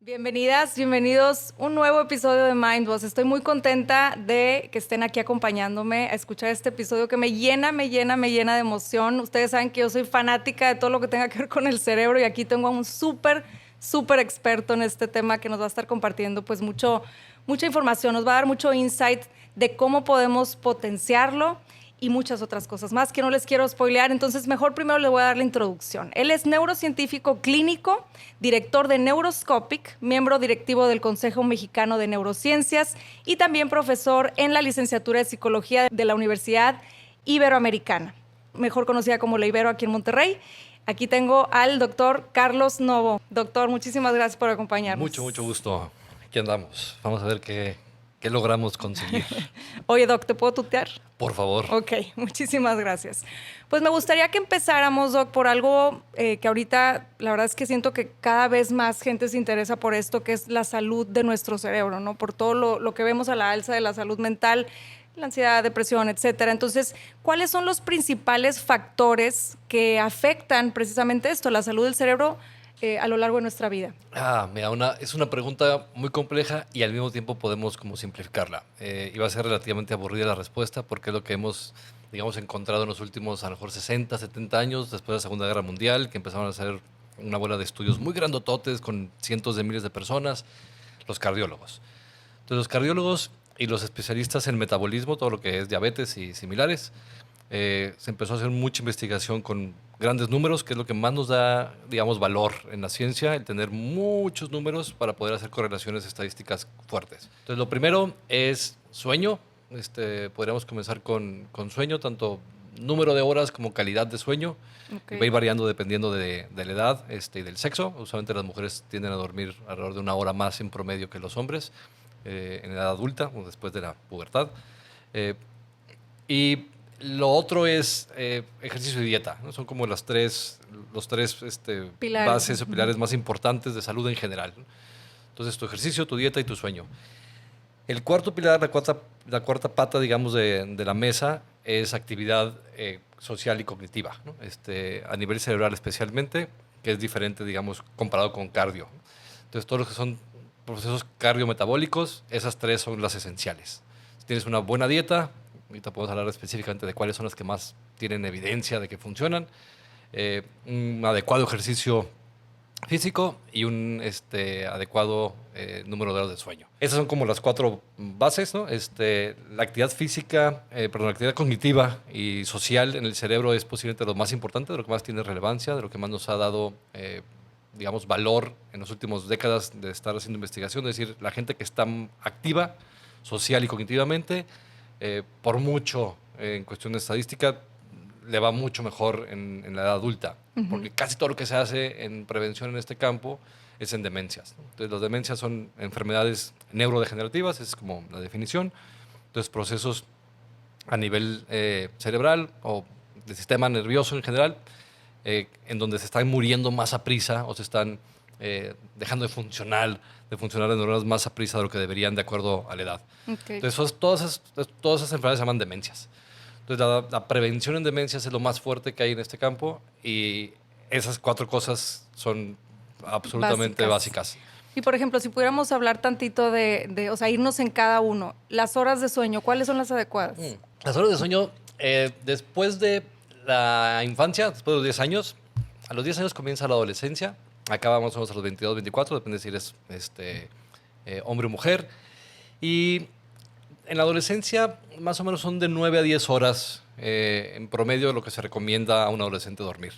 Bienvenidas, bienvenidos a un nuevo episodio de Mindboss. Estoy muy contenta de que estén aquí acompañándome a escuchar este episodio que me llena de emoción. Ustedes saben que yo soy fanática de todo lo que tenga que ver con el cerebro y aquí tengo a un súper experto en este tema que nos va a estar compartiendo pues mucha información, nos va a dar mucho insight de cómo podemos potenciarlo y muchas otras cosas más que no les quiero spoilear, entonces mejor primero le voy a dar la introducción. Él es neurocientífico clínico, director de Neuroscopic, miembro directivo del Consejo Mexicano de Neurociencias y también profesor en la licenciatura de Psicología de la Universidad Iberoamericana, mejor conocida como la Ibero aquí en Monterrey. Aquí tengo al doctor Carlos Novo. Doctor, muchísimas gracias por acompañarnos. Mucho gusto. Aquí andamos. Vamos a ver qué logramos conseguir. Oye, Doc, ¿te puedo tutear? Por favor. Ok, muchísimas gracias. Pues me gustaría que empezáramos, Doc, por algo que ahorita la verdad es que siento que cada vez más gente se interesa por esto, que es la salud de nuestro cerebro, ¿no? Por todo lo que vemos a la alza de la salud mental, la ansiedad, depresión, etcétera. Entonces, ¿cuáles son los principales factores que afectan precisamente esto, la salud del cerebro a lo largo de nuestra vida? Mira, es una pregunta muy compleja y al mismo tiempo podemos como simplificarla. Iba a ser relativamente aburrida la respuesta porque es lo que hemos, digamos, encontrado en los últimos a lo mejor 60, 70 años después de la Segunda Guerra Mundial, que empezaron a hacer una bola de estudios muy grandototes con cientos de miles de personas, los cardiólogos. Entonces, los cardiólogos y los especialistas en metabolismo, todo lo que es diabetes y similares, se empezó a hacer mucha investigación con grandes números, que es lo que más nos da, digamos, valor en la ciencia, el tener muchos números para poder hacer correlaciones estadísticas fuertes. Entonces, lo primero es sueño. Podríamos comenzar con sueño, tanto número de horas como calidad de sueño. Okay. Va a ir variando dependiendo de la edad y del sexo. Usualmente las mujeres tienden a dormir alrededor de 1 hora más en promedio que los hombres en edad adulta o después de la pubertad. Y lo otro es ejercicio y dieta, ¿no? Son como los tres bases o pilares más importantes de salud en general, ¿no? Entonces, tu ejercicio, tu dieta y tu sueño. El cuarto pilar, la cuarta pata, digamos, de la mesa es actividad social y cognitiva, ¿no? A nivel cerebral especialmente, que es diferente, digamos, comparado con cardio. Entonces, todos los que son procesos cardiometabólicos, esas tres son las esenciales. Si tienes una buena dieta, ahorita podemos hablar específicamente de cuáles son las que más tienen evidencia de que funcionan, un adecuado ejercicio físico y un adecuado número de horas de sueño. Esas son como las 4 bases, ¿no? La actividad física, la actividad cognitiva y social en el cerebro es posiblemente lo más importante, de lo que más tiene relevancia, de lo que más nos ha dado, digamos, valor en las últimas décadas de estar haciendo investigación. Es decir, la gente que está activa social y cognitivamente, por mucho en cuestión de estadística, le va mucho mejor en la edad adulta, porque casi todo lo que se hace en prevención en este campo es en demencias, ¿no? Entonces, las demencias son enfermedades neurodegenerativas, es como la definición. Entonces, procesos a nivel cerebral o del sistema nervioso en general, en donde se están muriendo más a prisa o se están dejando de funcionar las neuronas más a prisa de lo que deberían de acuerdo a la edad. Okay. Entonces, todas esas enfermedades se llaman demencias. Entonces, la prevención en demencias es lo más fuerte que hay en este campo y esas 4 cosas son absolutamente básicas. Y, por ejemplo, si pudiéramos hablar tantito o sea, irnos en cada uno, las horas de sueño, ¿cuáles son las adecuadas? Las horas de sueño, después de la infancia, después de los 10 años, a los 10 años comienza la adolescencia, acaba más o menos a los 22, 24, depende si eres hombre o mujer. Y en la adolescencia, más o menos son de 9 a 10 horas en promedio lo que se recomienda a un adolescente dormir.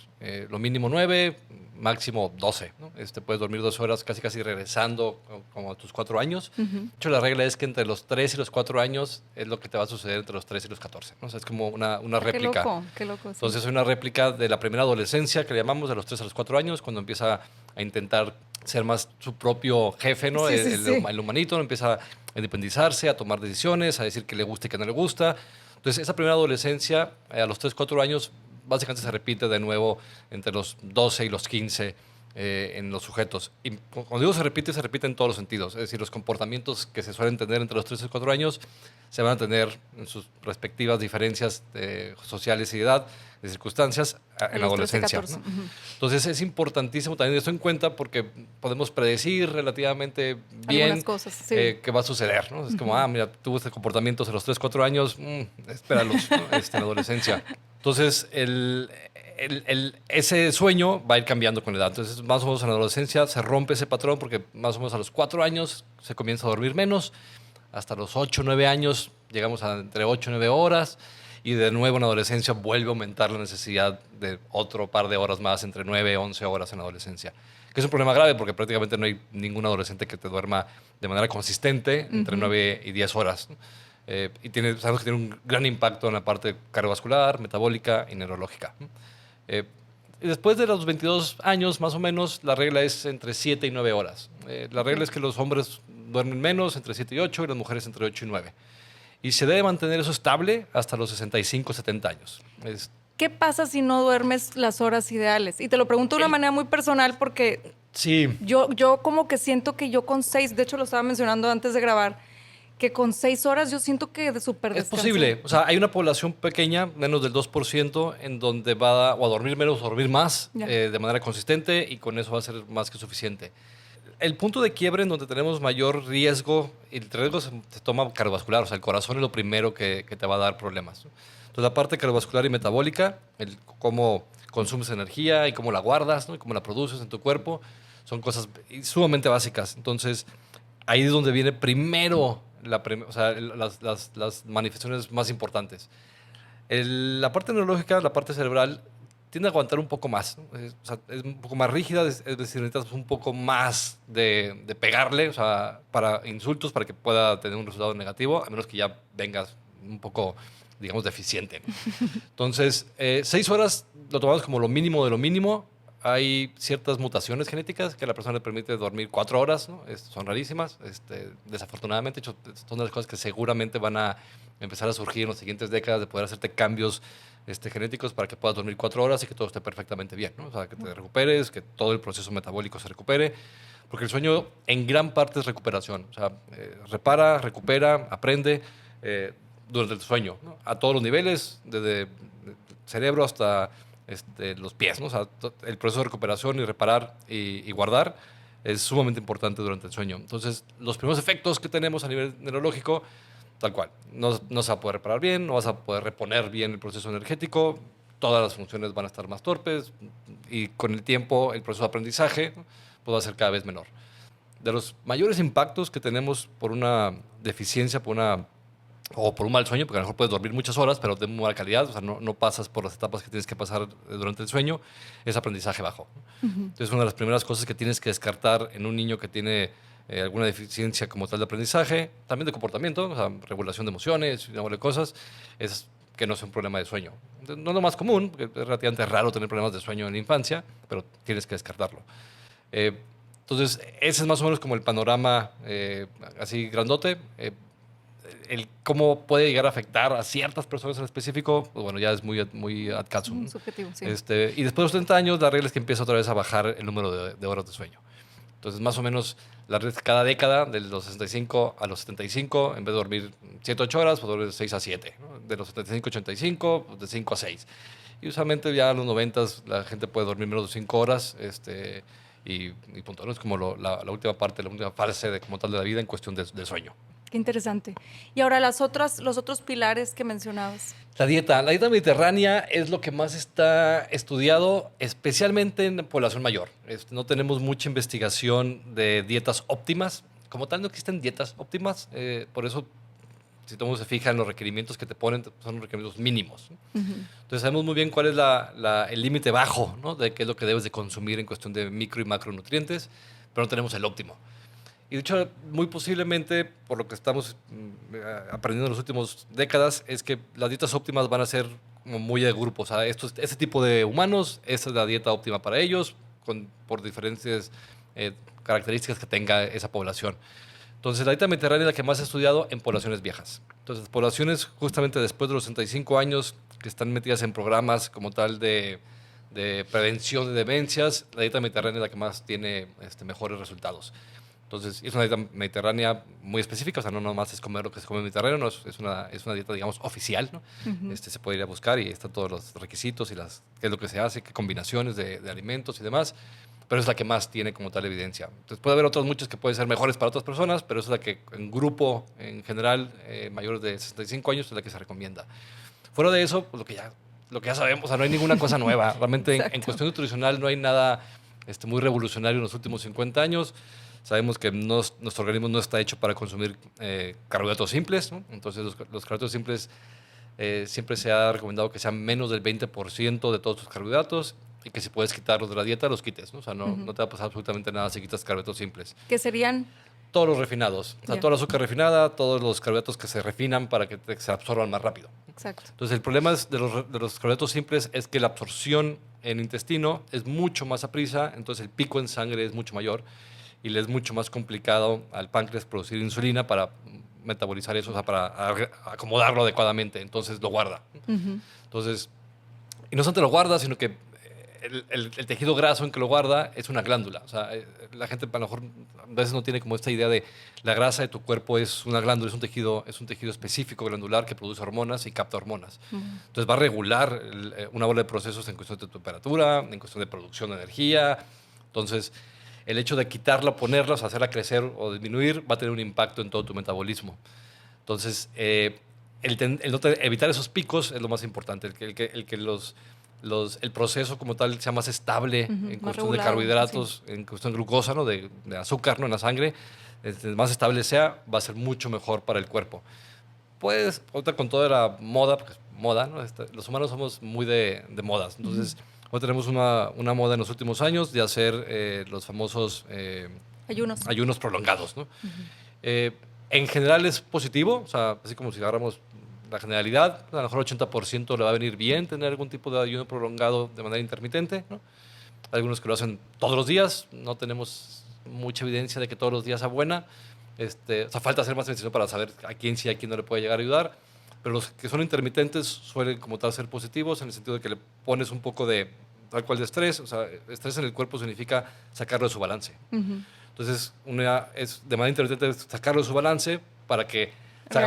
Lo mínimo 9, máximo 12, ¿no? Puedes dormir 12 horas casi regresando como a tus 4 años. De hecho, la regla es que entre los 3 y los 4 años es lo que te va a suceder entre los 3 y los 14, ¿no? O sea, es como una réplica. Qué loco. Sí. Entonces, es una réplica de la primera adolescencia, que le llamamos de los 3 a los 4 años, cuando empieza a intentar ser más su propio jefe, ¿no? El humanito, ¿no? Empieza a independizarse, a tomar decisiones, a decir qué le gusta y qué no le gusta. Entonces, esa primera adolescencia, a los 3, 4 años, básicamente se repite de nuevo entre los 12 y los 15 en los sujetos. Y cuando digo se repite en todos los sentidos. Es decir, los comportamientos que se suelen tener entre los 3 y 4 años se van a tener en sus respectivas diferencias sociales y de edad de circunstancias en la adolescencia, 13, 14. ¿no? Entonces es importantísimo también esto en cuenta porque podemos predecir relativamente bien algunas cosas, sí. qué va a suceder, ¿no? Es como, mira, tuvo este comportamiento a los 3, 4 años, espéralos, ¿no? En la adolescencia. Entonces, ese sueño va a ir cambiando con la edad. Entonces, más o menos en la adolescencia se rompe ese patrón porque más o menos a los 4 años se comienza a dormir menos. Hasta los 8, 9 años llegamos a entre 8 y 9 horas. Y de nuevo en la adolescencia vuelve a aumentar la necesidad de otro par de horas más, entre 9 y 11 horas en la adolescencia. Que es un problema grave porque prácticamente no hay ningún adolescente que te duerma de manera consistente entre 9 y 10 horas, ¿no? Y sabemos que tiene un gran impacto en la parte cardiovascular, metabólica y neurológica, ¿no? Y después de los 22 años, más o menos, la regla es entre 7 y 9 horas. La regla es que los hombres duermen menos, entre 7 y 8, y las mujeres entre 8 y 9. Y se debe mantener eso estable hasta los 65, 70 años. ¿Qué pasa si no duermes las horas ideales? Y te lo pregunto de una manera muy personal porque sí. yo como que siento que yo con 6, de hecho lo estaba mencionando antes de grabar, que con 6 horas yo siento que de súper descansé. Es posible. O sea, hay una población pequeña, menos del 2%, en donde va o a dormir menos o a dormir más de manera consistente y con eso va a ser más que suficiente. El punto de quiebre en donde tenemos mayor riesgo, y el riesgo se toma cardiovascular, o sea, el corazón es lo primero que te va a dar problemas, ¿no? Entonces, la parte cardiovascular y metabólica, cómo consumes energía y cómo la guardas, ¿no? Y cómo la produces en tu cuerpo, son cosas sumamente básicas. Entonces, ahí es donde viene primero o sea, las manifestaciones más importantes. La parte neurológica, la parte cerebral, tiende a aguantar un poco más, ¿no? O sea, es un poco más rígida, es decir, necesitas un poco más de pegarle, o sea, para insultos, para que pueda tener un resultado negativo, a menos que ya vengas un poco, digamos, deficiente, ¿no? Entonces, 6 horas lo tomamos como lo mínimo de lo mínimo. Hay ciertas mutaciones genéticas que a la persona le permite dormir 4 horas, ¿no? Son rarísimas, desafortunadamente, son de las cosas que seguramente van a empezar a surgir en las siguientes décadas, de poder hacerte cambios genéticos para que puedas dormir 4 horas y que todo esté perfectamente bien, ¿no? O sea, que te recuperes, que todo el proceso metabólico se recupere, porque el sueño en gran parte es recuperación. O sea, repara, recupera, aprende durante el sueño, ¿no? A todos los niveles, desde el cerebro hasta los pies, ¿no? O sea, el proceso de recuperación y reparar y guardar es sumamente importante durante el sueño. Entonces, los primeros efectos que tenemos a nivel neurológico, tal cual, no se va a poder reparar bien, no vas a poder reponer bien el proceso energético, todas las funciones van a estar más torpes y con el tiempo el proceso de aprendizaje pues, va a ser cada vez menor. De los mayores impactos que tenemos por una deficiencia, o por un mal sueño, porque a lo mejor puedes dormir muchas horas, pero de muy mala calidad, o sea, no pasas por las etapas que tienes que pasar durante el sueño, es aprendizaje bajo. Entonces, una de las primeras cosas que tienes que descartar en un niño que tiene alguna deficiencia como tal de aprendizaje, también de comportamiento, o sea, regulación de emociones y de cosas, es que no es un problema de sueño. No es lo más común, porque es relativamente raro tener problemas de sueño en la infancia, pero tienes que descartarlo. Entonces, ese es más o menos como el panorama así grandote. El cómo puede llegar a afectar a ciertas personas en específico, pues bueno, ya es muy ad casum. Subjetivo, sí. Y después de los 30 años, la regla es que empieza otra vez a bajar el número de horas de sueño. Entonces, más o menos, la regla es que cada década, de los 65 a los 75, en vez de dormir 7, 8 horas, pues dormir 6 a 7. ¿No? De los 75 a 85, pues de 5 a 6. Y usualmente ya en los 90 la gente puede dormir menos de 5 horas, y punto. ¿No? Es como la última parte, la última fase como tal de la vida en cuestión de sueño. Qué interesante. Y ahora los otros pilares que mencionabas. La dieta mediterránea es lo que más está estudiado, especialmente en la población mayor. No tenemos mucha investigación de dietas óptimas. Como tal, no existen dietas óptimas. Por eso, si todo el mundo se fija en los requerimientos que te ponen, son los requerimientos mínimos, ¿no? Entonces, sabemos muy bien cuál es el límite bajo, ¿no? De qué es lo que debes de consumir en cuestión de micro y macronutrientes, pero no tenemos el óptimo. Y de hecho, muy posiblemente, por lo que estamos aprendiendo en las últimas décadas, es que las dietas óptimas van a ser como muy de grupo. O sea, este tipo de humanos, esta es la dieta óptima para ellos, por diferentes características que tenga esa población. Entonces, la dieta mediterránea es la que más se ha estudiado en poblaciones viejas. Entonces, poblaciones justamente después de los 65 años que están metidas en programas como tal de prevención de demencias, la dieta mediterránea es la que más tiene mejores resultados. Entonces, es una dieta mediterránea muy específica, o sea, no nomás es comer lo que se come en el Mediterráneo, no, es una dieta, digamos, oficial, ¿no? Se puede ir a buscar y están todos los requisitos y qué es lo que se hace, qué combinaciones de alimentos y demás, pero es la que más tiene como tal evidencia. Entonces, puede haber otros muchos que pueden ser mejores para otras personas, pero es la que en grupo, en general, mayores de 65 años, es la que se recomienda. Fuera de eso, pues lo que ya sabemos, o sea, no hay ninguna cosa nueva. Realmente en cuestión nutricional no hay nada muy revolucionario en los últimos 50 años. Sabemos que nuestro organismo no está hecho para consumir carbohidratos simples, ¿no? Entonces los carbohidratos simples siempre se ha recomendado que sean menos del 20% de todos tus carbohidratos y que si puedes quitarlos de la dieta, los quites, ¿no? O sea, no te va a pasar absolutamente nada si quitas carbohidratos simples. ¿Qué serían? Todos los refinados, o sea, toda la azúcar refinada, todos los carbohidratos que se refinan para que se absorban más rápido. Exacto. Entonces, el problema de los carbohidratos simples es que la absorción en el intestino es mucho más aprisa, entonces el pico en sangre es mucho mayor y le es mucho más complicado al páncreas producir insulina para metabolizar eso, o sea, para acomodarlo adecuadamente, entonces lo guarda. Entonces, y no solamente lo guarda, sino que el tejido graso en que lo guarda es una glándula. O sea, la gente a lo mejor a veces no tiene como esta idea de la grasa de tu cuerpo es una glándula, es un tejido específico glandular que produce hormonas y capta hormonas. Entonces va a regular una bola de procesos en cuestión de temperatura, en cuestión de producción de energía. Entonces, el hecho de quitarla, ponerla, o sea, hacerla crecer o disminuir, va a tener un impacto en todo tu metabolismo. Entonces, evitar esos picos es lo más importante, el que el proceso como tal sea más estable en cuestión de carbohidratos, en cuestión de glucosa, ¿no? de azúcar, ¿no? En la sangre, más estable sea, va a ser mucho mejor para el cuerpo. Pues, ahorita con toda la moda, pues, ¿no? Los humanos somos muy de modas, entonces hoy tenemos una moda en los últimos años de hacer los famosos ayunos prolongados, ¿no? En general es positivo, o sea, así como si agarramos la generalidad, a lo mejor 80% le va a venir bien tener algún tipo de ayuno prolongado de manera intermitente, ¿no? Hay algunos que lo hacen todos los días, no tenemos mucha evidencia de que todos los días sea buena, o sea, falta hacer más investigación para saber a quién sí, a quién no le puede llegar a ayudar, pero los que son intermitentes suelen como tal ser positivos en el sentido de que le pones un poco de tal cual de estrés, o sea, estrés en el cuerpo significa sacarlo de su balance. Entonces, es de manera intermitente sacarlo de su balance para que se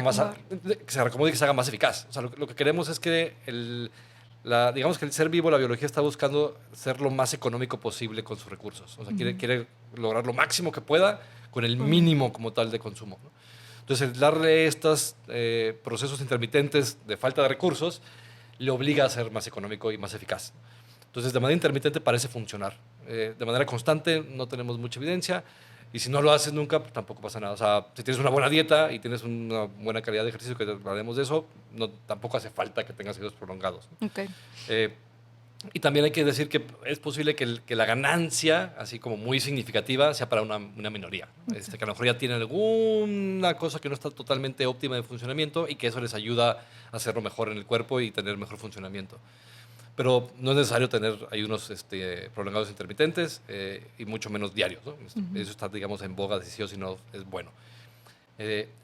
reacomode y que se haga más eficaz. O sea, lo que queremos es que digamos que el ser vivo, la biología está buscando ser lo más económico posible con sus recursos. O sea, quiere lograr lo máximo que pueda con el mínimo como tal de consumo, ¿no? Entonces, el darle estos procesos intermitentes de falta de recursos le obliga a ser más económico y más eficaz. Entonces, de manera intermitente parece funcionar. De manera constante no tenemos mucha evidencia. Y si no lo haces nunca, pues tampoco pasa nada. O sea, si tienes una buena dieta y tienes una buena calidad de ejercicio, que hablaremos de eso, tampoco hace falta que tengas ayunos prolongados, ¿no? Okay. Y también hay que decir que es posible que la ganancia, así como muy significativa, sea para una minoría. Okay. Que a lo mejor ya tienen alguna cosa que no está totalmente óptima de funcionamiento y que eso les ayuda a hacerlo mejor en el cuerpo y tener mejor funcionamiento. Pero no es necesario tener ayunos prolongados intermitentes y mucho menos diarios, ¿no? Eso está, digamos, en boga de si sí o si no es bueno.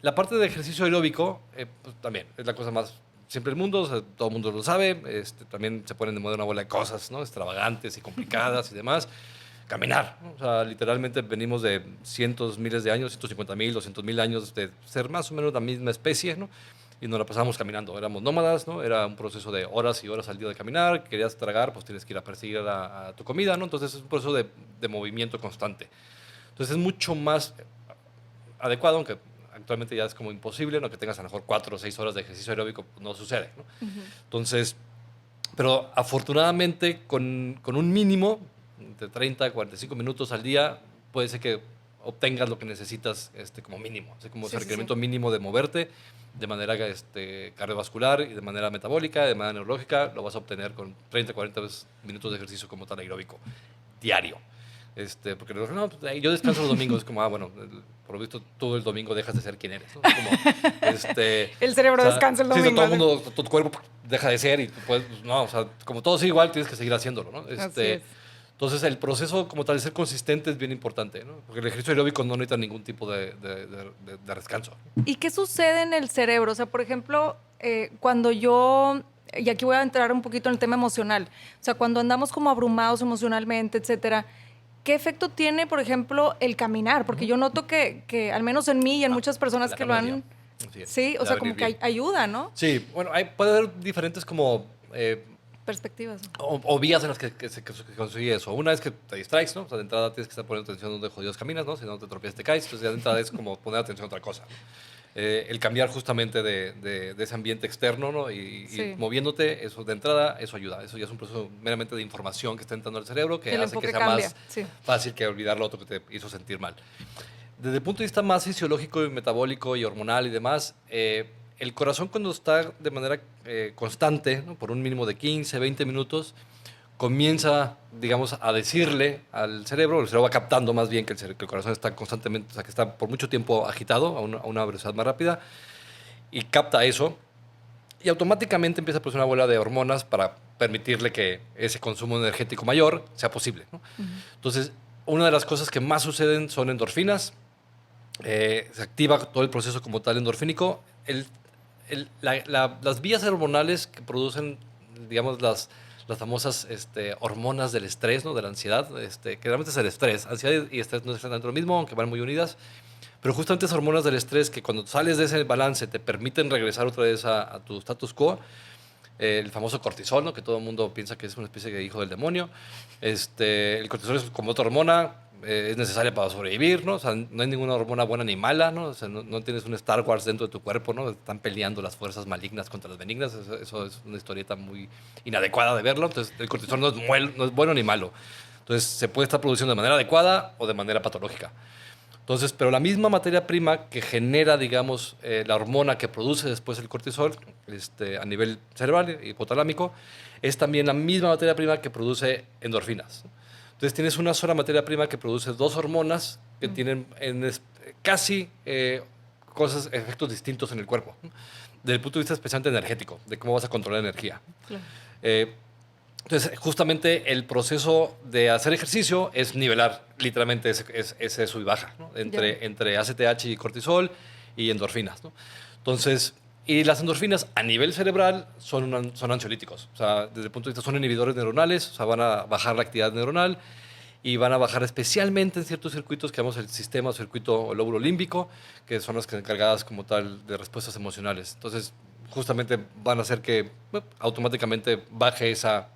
La parte de ejercicio aeróbico pues, también es la cosa más simple del mundo, o sea, todo el mundo lo sabe. También se ponen de moda una bola de cosas, ¿no? Extravagantes y complicadas y demás. Caminar, ¿no? O sea, literalmente venimos de cientos, miles de años, 150,000, 200,000 años de ser más o menos la misma especie, ¿no? Y nos la pasábamos caminando, éramos nómadas, ¿no? Era un proceso de horas y horas al día de caminar, querías tragar, pues tienes que ir a perseguir a tu comida, ¿no? Entonces es un proceso de movimiento constante. Entonces es mucho más adecuado, aunque actualmente ya es como imposible, ¿no? Que tengas a lo mejor 4 o 6 horas de ejercicio aeróbico, pues no sucede, ¿no? Entonces, pero afortunadamente con un mínimo de 30 a 45 minutos al día, puede ser que obtengas lo que necesitas como mínimo, como ese requerimiento mínimo de moverte de manera cardiovascular y de manera metabólica, de manera neurológica, lo vas a obtener con 30 a 40 minutos de ejercicio como tal aeróbico diario. Porque no, pues, yo descanso los domingos, es como, bueno, por lo visto todo el domingo dejas de ser quien eres, ¿no? Como, el cerebro descansa el domingo. Sí, todo el mundo, tu cuerpo deja de ser y tú puedes, pues, no, o sea, como todo sigue igual, tienes que seguir haciéndolo, ¿no? Así es. Entonces, el proceso como tal de ser consistente es bien importante, ¿no? Porque el ejercicio aeróbico no necesita ningún tipo de descanso. ¿Y qué sucede en el cerebro? O sea, por ejemplo, cuando yo, y aquí voy a entrar un poquito en el tema emocional, o sea, cuando andamos como abrumados emocionalmente, etcétera, ¿qué efecto tiene, por ejemplo, el caminar? Porque yo noto que al menos en mí y en muchas personas que lo han... Sí, o sea, como que ayuda, ¿no? Sí, bueno, puede haber diferentes como... perspectivas. O vías en las que se consigue eso. Una es que te distraes, ¿no? O sea, de entrada tienes que estar poniendo atención donde jodidos caminas, ¿no? Si no te tropiezas, te caes. Entonces, ya de entrada es como poner atención a otra cosa. El cambiar justamente de ese ambiente externo, ¿no? Y moviéndote, eso de entrada, eso ayuda. Eso ya es un proceso meramente de información que está entrando al cerebro que hace que sea más fácil que olvidar lo otro que te hizo sentir mal. Desde el punto de vista más fisiológico y metabólico y hormonal y demás, el corazón cuando está de manera constante, ¿no? Por un mínimo de 15, 20 minutos, comienza, digamos, a decirle al cerebro, el cerebro va captando más bien que el corazón está constantemente, o sea, que está por mucho tiempo agitado a una velocidad más rápida, y capta eso, y automáticamente empieza a producir una bola de hormonas para permitirle que ese consumo energético mayor sea posible, ¿no? Entonces, una de las cosas que más suceden son endorfinas, se activa todo el proceso como tal endorfínico. Las vías hormonales que producen, digamos, las famosas hormonas del estrés, ¿no? De la ansiedad, que realmente es el estrés. Ansiedad y estrés no están dentro de lo mismo, aunque van muy unidas. Pero justamente esas hormonas del estrés que cuando sales de ese balance te permiten regresar otra vez a tu status quo. El famoso cortisol, ¿no? Que todo el mundo piensa que es una especie de hijo del demonio. El cortisol es como otra hormona, es necesaria para sobrevivir, ¿no? O sea, no hay ninguna hormona buena ni mala, ¿no? O sea, no tienes un Star Wars dentro de tu cuerpo, ¿no? Están peleando las fuerzas malignas contra las benignas. Eso es una historieta muy inadecuada de verlo. Entonces, el cortisol no es bueno ni malo. Entonces, se puede estar produciendo de manera adecuada o de manera patológica. Entonces, pero la misma materia prima que genera, digamos, la hormona que produce después el cortisol a nivel cerebral y hipotalámico, es también la misma materia prima que produce endorfinas. Entonces, tienes una sola materia prima que produce dos hormonas que tienen casi efectos distintos en el cuerpo, ¿no? Desde el punto de vista especialmente energético, de cómo vas a controlar la energía. Claro. Entonces, justamente el proceso de hacer ejercicio es nivelar literalmente ese sub y baja, ¿no? Entre ACTH y cortisol y endorfinas, ¿no? Entonces, y las endorfinas a nivel cerebral son ansiolíticos. O sea, desde el punto de vista son inhibidores neuronales, o sea, van a bajar la actividad neuronal y van a bajar especialmente en ciertos circuitos que llamamos el sistema o circuito o lóbulo límbico, que son las que encargadas como tal de respuestas emocionales. Entonces, justamente van a hacer que automáticamente baje esa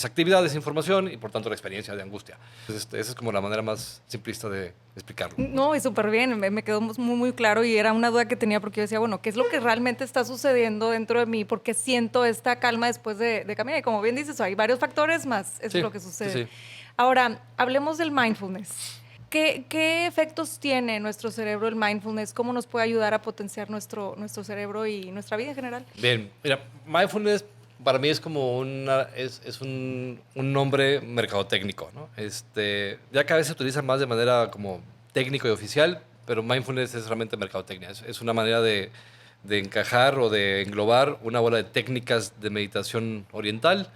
actividad, esa información y por tanto la experiencia de angustia. Entonces, esa es como la manera más simplista de explicarlo. No, y súper bien, me quedó muy, muy claro y era una duda que tenía porque yo decía, bueno, ¿qué es lo que realmente está sucediendo dentro de mí? Porque siento esta calma después de caminar. Y como bien dices, hay varios factores más, eso es lo que sucede. Sí. Ahora, hablemos del mindfulness. ¿Qué efectos tiene nuestro cerebro el mindfulness? ¿Cómo nos puede ayudar a potenciar nuestro cerebro y nuestra vida en general? Bien, mira, mindfulness para mí es como es un nombre mercadotécnico, ¿no? Ya que a veces se utiliza más de manera como técnico y oficial, pero mindfulness es realmente mercadotecnia. Es una manera de encajar o de englobar una bola de técnicas de meditación oriental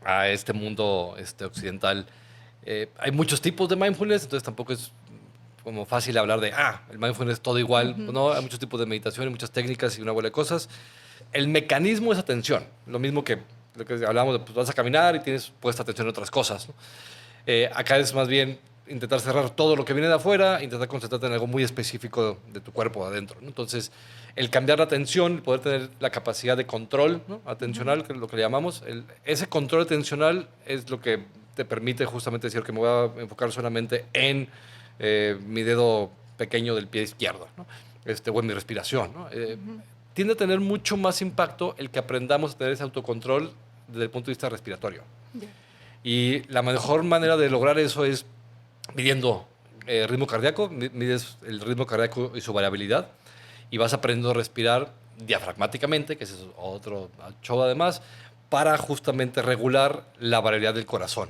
a este mundo occidental. Hay muchos tipos de mindfulness, entonces tampoco es como fácil hablar de, el mindfulness es todo igual. Uh-huh. No, hay muchos tipos de meditación, hay muchas técnicas y una bola de cosas. El mecanismo es atención, lo mismo que lo que hablábamos de, pues vas a caminar y tienes puesta atención en otras cosas, ¿no? Acá es más bien intentar cerrar todo lo que viene de afuera, intentar concentrarte en algo muy específico de tu cuerpo adentro, ¿no? Entonces, el cambiar la atención, el poder tener la capacidad de control, ¿no? Atencional, que es lo que le llamamos, ese control atencional es lo que te permite justamente decir que me voy a enfocar solamente en mi dedo pequeño del pie izquierdo, ¿no? O en mi respiración, ¿no? Tiende a tener mucho más impacto el que aprendamos a tener ese autocontrol desde el punto de vista respiratorio. Yeah. Y la mejor manera de lograr eso es midiendo ritmo cardíaco, mides el ritmo cardíaco y su variabilidad, y vas aprendiendo a respirar diafragmáticamente, que es otro show además, para justamente regular la variabilidad del corazón.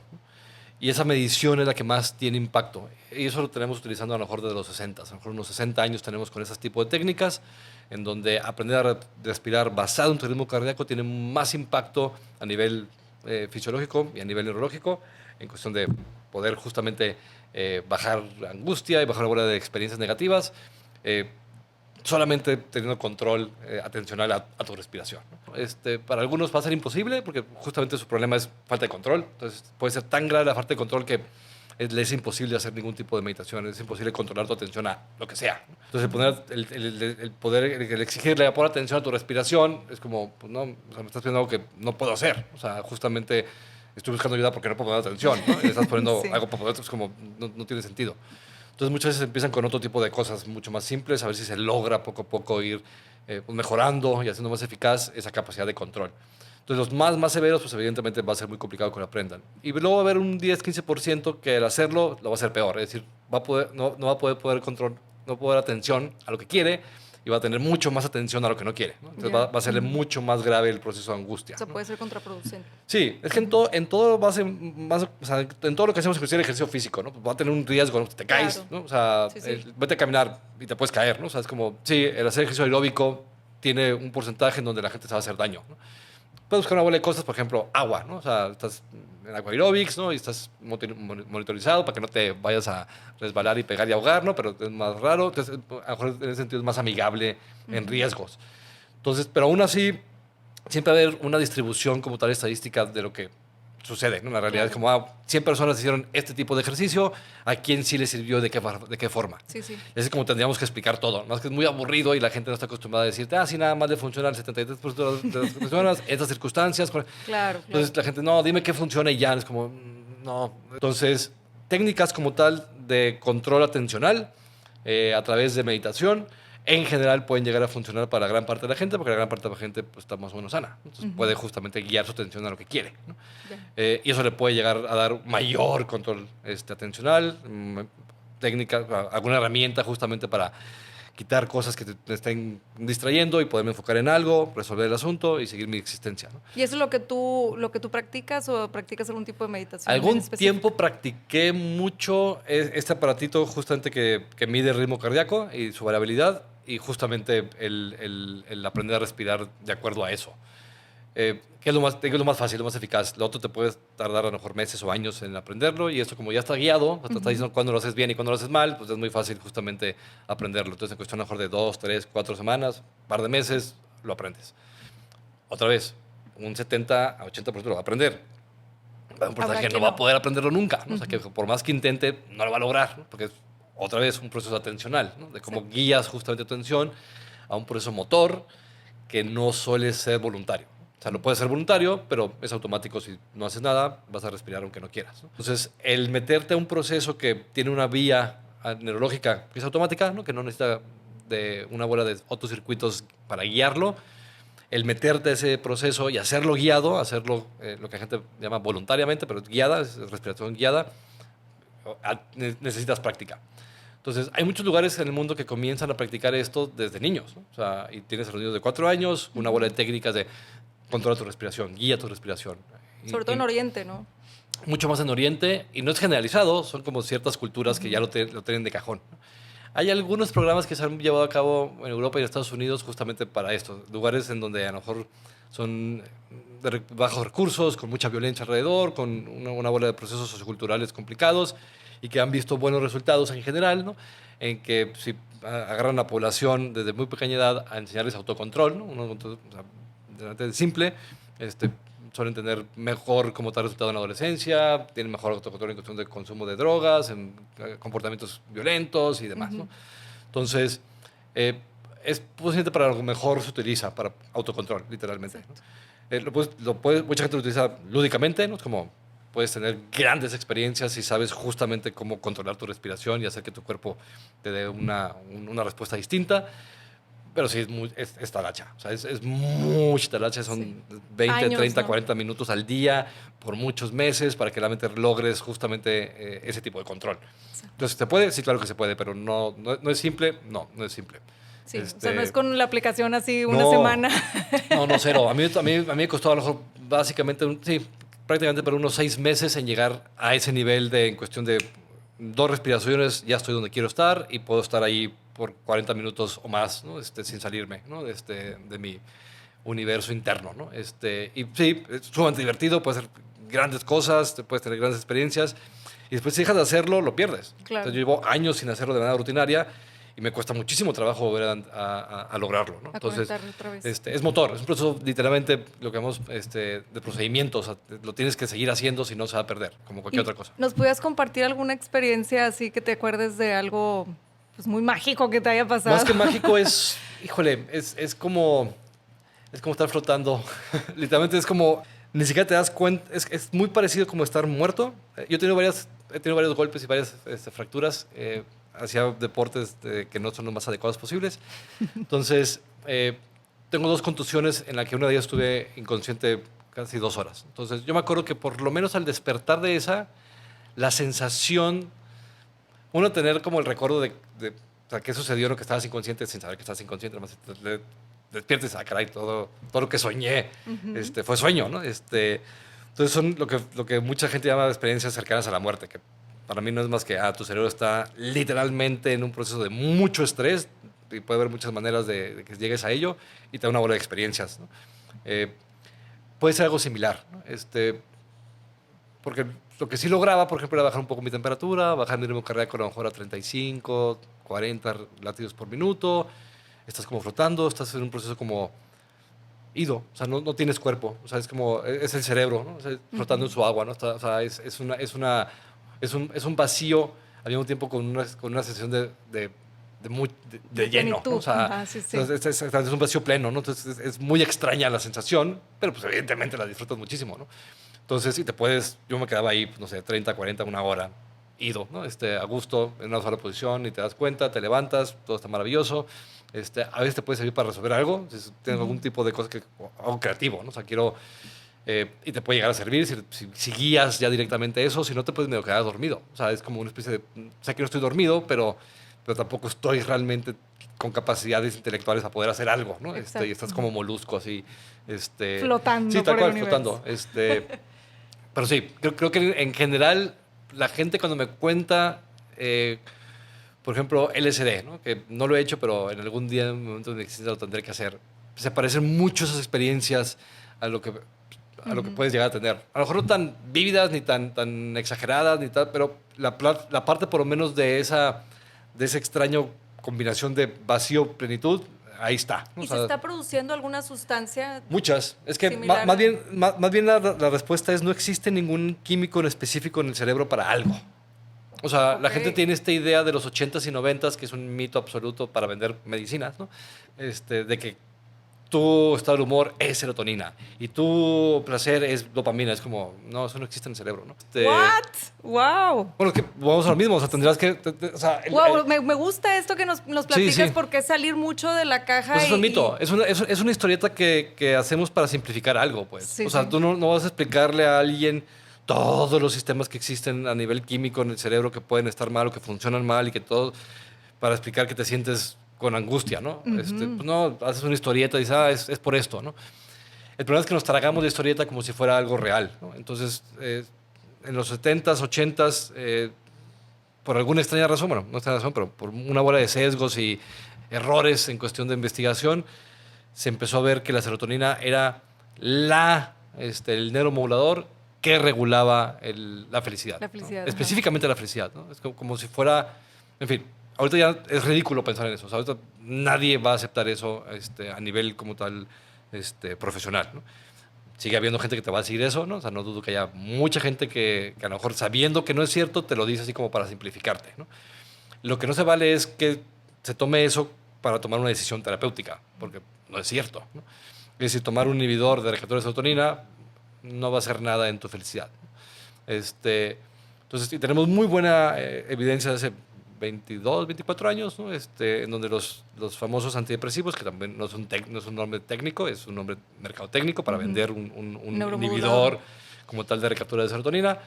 Y esa medición es la que más tiene impacto. Y eso lo tenemos utilizando a lo mejor desde los 60. A lo mejor unos 60 años tenemos con ese tipo de técnicas, en donde aprender a respirar basado en tu ritmo cardíaco tiene más impacto a nivel fisiológico y a nivel neurológico, en cuestión de poder justamente bajar la angustia y bajar la bola de experiencias negativas. solamente teniendo control atencional a tu respiración, ¿no? Para algunos va a ser imposible porque justamente su problema es falta de control. Entonces puede ser tan grave la falta de control que le es imposible hacer ningún tipo de meditación, es imposible controlar tu atención a lo que sea, ¿no? Entonces el exigirle poner atención a tu respiración es como, pues no, o sea, me estás pidiendo algo que no puedo hacer. O sea, justamente estoy buscando ayuda porque no puedo poner atención, ¿no? Y le estás poniendo Sí. algo para poder, es como, no tiene sentido. Entonces muchas veces empiezan con otro tipo de cosas mucho más simples, a ver si se logra poco a poco ir pues mejorando y haciendo más eficaz esa capacidad de control. Entonces los más severos, pues evidentemente va a ser muy complicado que lo aprendan. Y luego va a haber un 10-15% que al hacerlo lo va a hacer peor. Es decir, no va a poder control, no va a poder atención a lo que quiere y va a tener mucho más atención a lo que no quiere, ¿no? Entonces va a serle mucho más grave el proceso de angustia, O sea, ¿no? puede ser contraproducente. Sí, es que en todo va a ser más, o sea, en todo lo que hacemos, inclusive el ejercicio físico, ¿no? Pues va a tener un riesgo, ¿no? Te caes, Claro. ¿no? O sea, Sí. vete a caminar y te puedes caer, ¿no? O sea, es como, sí, el hacer ejercicio aeróbico tiene un porcentaje en donde la gente se va a hacer daño, ¿no? Puedes buscar una bola de cosas, por ejemplo, agua, ¿no? O sea, estás en agua aerobics, ¿no? Y estás monitorizado para que no te vayas a resbalar y pegar y ahogar, ¿no? Pero es más raro, entonces, a lo mejor en ese sentido es más amigable en riesgos. Entonces, pero aún así, siempre va a haber una distribución como tal estadística de lo que sucede, ¿no? La realidad es como 100 personas hicieron este tipo de ejercicio, ¿a quién sí le sirvió, de qué forma? Sí. Y así es como tendríamos que explicar todo. Más que es muy aburrido y la gente no está acostumbrada a decirte, sí, nada más le funciona al 73% de las personas, estas circunstancias. Claro. Entonces la gente, no, dime qué funciona y ya. Es como, no. Entonces, técnicas como tal de control atencional a través de meditación, en general pueden llegar a funcionar para gran parte de la gente, porque la gran parte de la gente pues, está más o menos sana. Entonces puede justamente guiar su atención a lo que quiere, ¿no? Y eso le puede llegar a dar mayor control atencional, técnica, alguna herramienta justamente para quitar cosas que te estén distrayendo y poderme enfocar en algo, resolver el asunto y seguir mi existencia, ¿no? ¿Y eso es lo que tú practicas o practicas algún tipo de meditación? Algún tiempo practiqué mucho este aparatito justamente que mide el ritmo cardíaco y su variabilidad y justamente el aprender a respirar de acuerdo a eso. Que es lo más fácil, lo más eficaz. Lo otro te puede tardar a lo mejor meses o años en aprenderlo y esto como ya está guiado, te está diciendo cuándo lo haces bien y cuándo lo haces mal, pues es muy fácil justamente aprenderlo. Entonces en cuestión a lo mejor de 2, 3, 4 semanas, un par de meses, lo aprendes. Otra vez, un 70 a 80% lo va a aprender. Un porcentaje no va a poder aprenderlo nunca, ¿no? O sea, que por más que intente, no lo va a lograr, ¿no? Porque es otra vez un proceso atencional, ¿no? De cómo guías justamente tu atención a un proceso motor que no suele ser voluntario. O sea, no puede ser voluntario, pero es automático. Si no haces nada, vas a respirar aunque no quieras, ¿no? Entonces, el meterte a un proceso que tiene una vía neurológica que es automática, ¿no? Que no necesita de una bola de otros circuitos para guiarlo, el meterte a ese proceso y hacerlo guiado, hacerlo lo que la gente llama voluntariamente, pero es guiada, es respiración guiada, necesitas práctica. Entonces, hay muchos lugares en el mundo que comienzan a practicar esto desde niños, ¿no? O sea, y tienes a los niños de 4 años, una bola de técnicas de controla tu respiración, guía tu respiración. Sobre todo en Oriente, ¿no? Mucho más en Oriente, y no es generalizado, son como ciertas culturas que ya lo tienen de cajón, ¿no? Hay algunos programas que se han llevado a cabo en Europa y en Estados Unidos justamente para esto, lugares en donde a lo mejor son de bajos recursos, con mucha violencia alrededor, con una bola de procesos socioculturales complicados y que han visto buenos resultados en general, ¿no? En que si agarran a la población desde muy pequeña edad a enseñarles autocontrol, ¿no? O sea, simple, suelen tener mejor como tal resultado en la adolescencia, tienen mejor autocontrol en cuestión de consumo de drogas, en comportamientos violentos y demás, ¿no? Entonces, es posiblemente para lo que mejor se utiliza, para autocontrol, literalmente, ¿no? Mucha gente lo utiliza lúdicamente, ¿no? Es como puedes tener grandes experiencias y sabes justamente cómo controlar tu respiración y hacer que tu cuerpo te dé una respuesta distinta. Pero sí, es talacha. O sea, es mucha talacha. Son 20, años, 30, ¿no? 40 minutos al día por muchos meses para que realmente logres justamente ese tipo de control. Exacto. Entonces, ¿se puede? Sí, claro que se puede, pero no es simple. No es simple. Sí, o sea, no es con la aplicación así una semana. No, cero. A mí me costó a lo mejor básicamente, prácticamente por unos 6 meses en llegar a ese nivel en cuestión de 2 respiraciones, ya estoy donde quiero estar y puedo estar ahí por 40 minutos o más, ¿no? Sin salirme, ¿no? De mi universo interno, ¿no? Y sí, es sumamente divertido, puedes hacer grandes cosas, puedes tener grandes experiencias y después si dejas de hacerlo, lo pierdes. Claro. Entonces, yo llevo años sin hacerlo de manera rutinaria y me cuesta muchísimo trabajo volver a lograrlo, ¿no? Entonces, otra vez. Es motor, es un proceso literalmente lo que llamamos de procedimiento, o sea, lo tienes que seguir haciendo si no se va a perder, como cualquier otra cosa. ¿Nos pudieras compartir alguna experiencia así que te acuerdes de algo pues, muy mágico que te haya pasado? Más que mágico es, híjole, es como estar flotando. Literalmente es como, ni siquiera te das cuenta, es muy parecido como estar muerto. Yo he tenido varios golpes y varias fracturas. Hacía deportes que no son los más adecuados posibles. Entonces, tengo 2 contusiones en las que una de ellas estuve inconsciente casi 2 horas. Entonces, yo me acuerdo que por lo menos al despertar de esa, la sensación, uno tener como el recuerdo de o sea, qué sucedió, lo que estabas inconsciente sin saber que estabas inconsciente, además despiertes, caray, todo lo que soñé fue sueño, ¿no? Entonces son lo que mucha gente llama experiencias cercanas a la muerte, que para mí no es más que tu cerebro está literalmente en un proceso de mucho estrés y puede haber muchas maneras de que llegues a ello y te da una bola de experiencias, ¿no? Puede ser algo similar, ¿no? Porque lo que sí lograba, por ejemplo, era bajar un poco mi temperatura, bajar mi ritmo cardíaco a lo mejor a 35, 40 latidos por minuto. Estás como flotando, estás en un proceso como ido, o sea, no tienes cuerpo, o sea, es como, es el cerebro, ¿no? O sea, flotando en su agua, ¿no? O sea, es un vacío al mismo tiempo con una sensación de lleno, ¿no? O sea, sí. Es un vacío pleno, ¿no? Entonces es muy extraña la sensación, pero pues evidentemente la disfrutas muchísimo, ¿no? Entonces, si te puedes, yo me quedaba ahí, pues, no sé, 30, 40, una hora, ido, ¿no? A gusto, en una sola posición, y te das cuenta, te levantas, todo está maravilloso. A veces te puede servir para resolver algo, si tienes algún tipo de cosa algo creativo, ¿no? O sea, quiero... y te puede llegar a servir si guías ya directamente eso, si no te puedes medio quedar dormido. O sea, es como una especie de... Sé que no estoy dormido, pero tampoco estoy realmente con capacidades intelectuales para poder hacer algo, ¿no? Y estás como molusco, así... flotando. Sí, tal cual, flotando. Pero sí, creo que en general la gente cuando me cuenta, por ejemplo, LSD, ¿no? Que no lo he hecho, pero en algún día, en un momento de existencia lo tendré que hacer. Se parecen mucho esas experiencias a lo que puedes llegar a tener. A lo mejor no tan vívidas, ni tan exageradas, ni tal, pero la parte por lo menos de esa extraño combinación de vacío, plenitud, ahí está, ¿no? ¿Y se está produciendo alguna sustancia? Muchas. Es que más bien la respuesta es no existe ningún químico en específico en el cerebro para algo. O sea, la gente tiene esta idea de los 80s y 90s, que es un mito absoluto para vender medicinas, ¿no? De que tu estado de humor es serotonina y tu placer es dopamina. Es como, no, eso no existe en el cerebro, ¿no? ¿What? ¡Wow! Bueno, que vamos a lo mismo, o sea, tendrás que... O sea, me gusta esto que nos platicas, porque es salir mucho de la caja. Pues es un mito, es una historieta que hacemos para simplificar algo, pues. Sí, o sea, tú no vas a explicarle a alguien todos los sistemas que existen a nivel químico en el cerebro que pueden estar mal o que funcionan mal y que todo, para explicar que te sientes con angustia, ¿no? Pues no, haces una historieta y dices, es por esto, ¿no? El problema es que nos tragamos la historieta como si fuera algo real, ¿no? Entonces, en los 70s, 80s, por alguna extraña razón, bueno, no extraña razón, pero por una bola de sesgos y errores en cuestión de investigación, se empezó a ver que la serotonina era el neuromodulador que regulaba la felicidad. La felicidad. ¿No? Específicamente la felicidad, ¿no? Es como si fuera, en fin, ahorita ya es ridículo pensar en eso. O sea, ahorita nadie va a aceptar eso a nivel como tal profesional, ¿no? Sigue habiendo gente que te va a decir eso, ¿no? O sea, no dudo que haya mucha gente que a lo mejor sabiendo que no es cierto, te lo dice así como para simplificarte, ¿no? Lo que no se vale es que se tome eso para tomar una decisión terapéutica, porque no es cierto, ¿no? Es decir, tomar un inhibidor de receptores de serotonina no va a hacer nada en tu felicidad, ¿no? Entonces, y tenemos muy buena evidencia de hace 22, 24 años, ¿no? En donde los famosos antidepresivos, que también no es un nombre técnico, es un nombre mercadotécnico para vender un inhibidor como tal de recaptura de serotonina,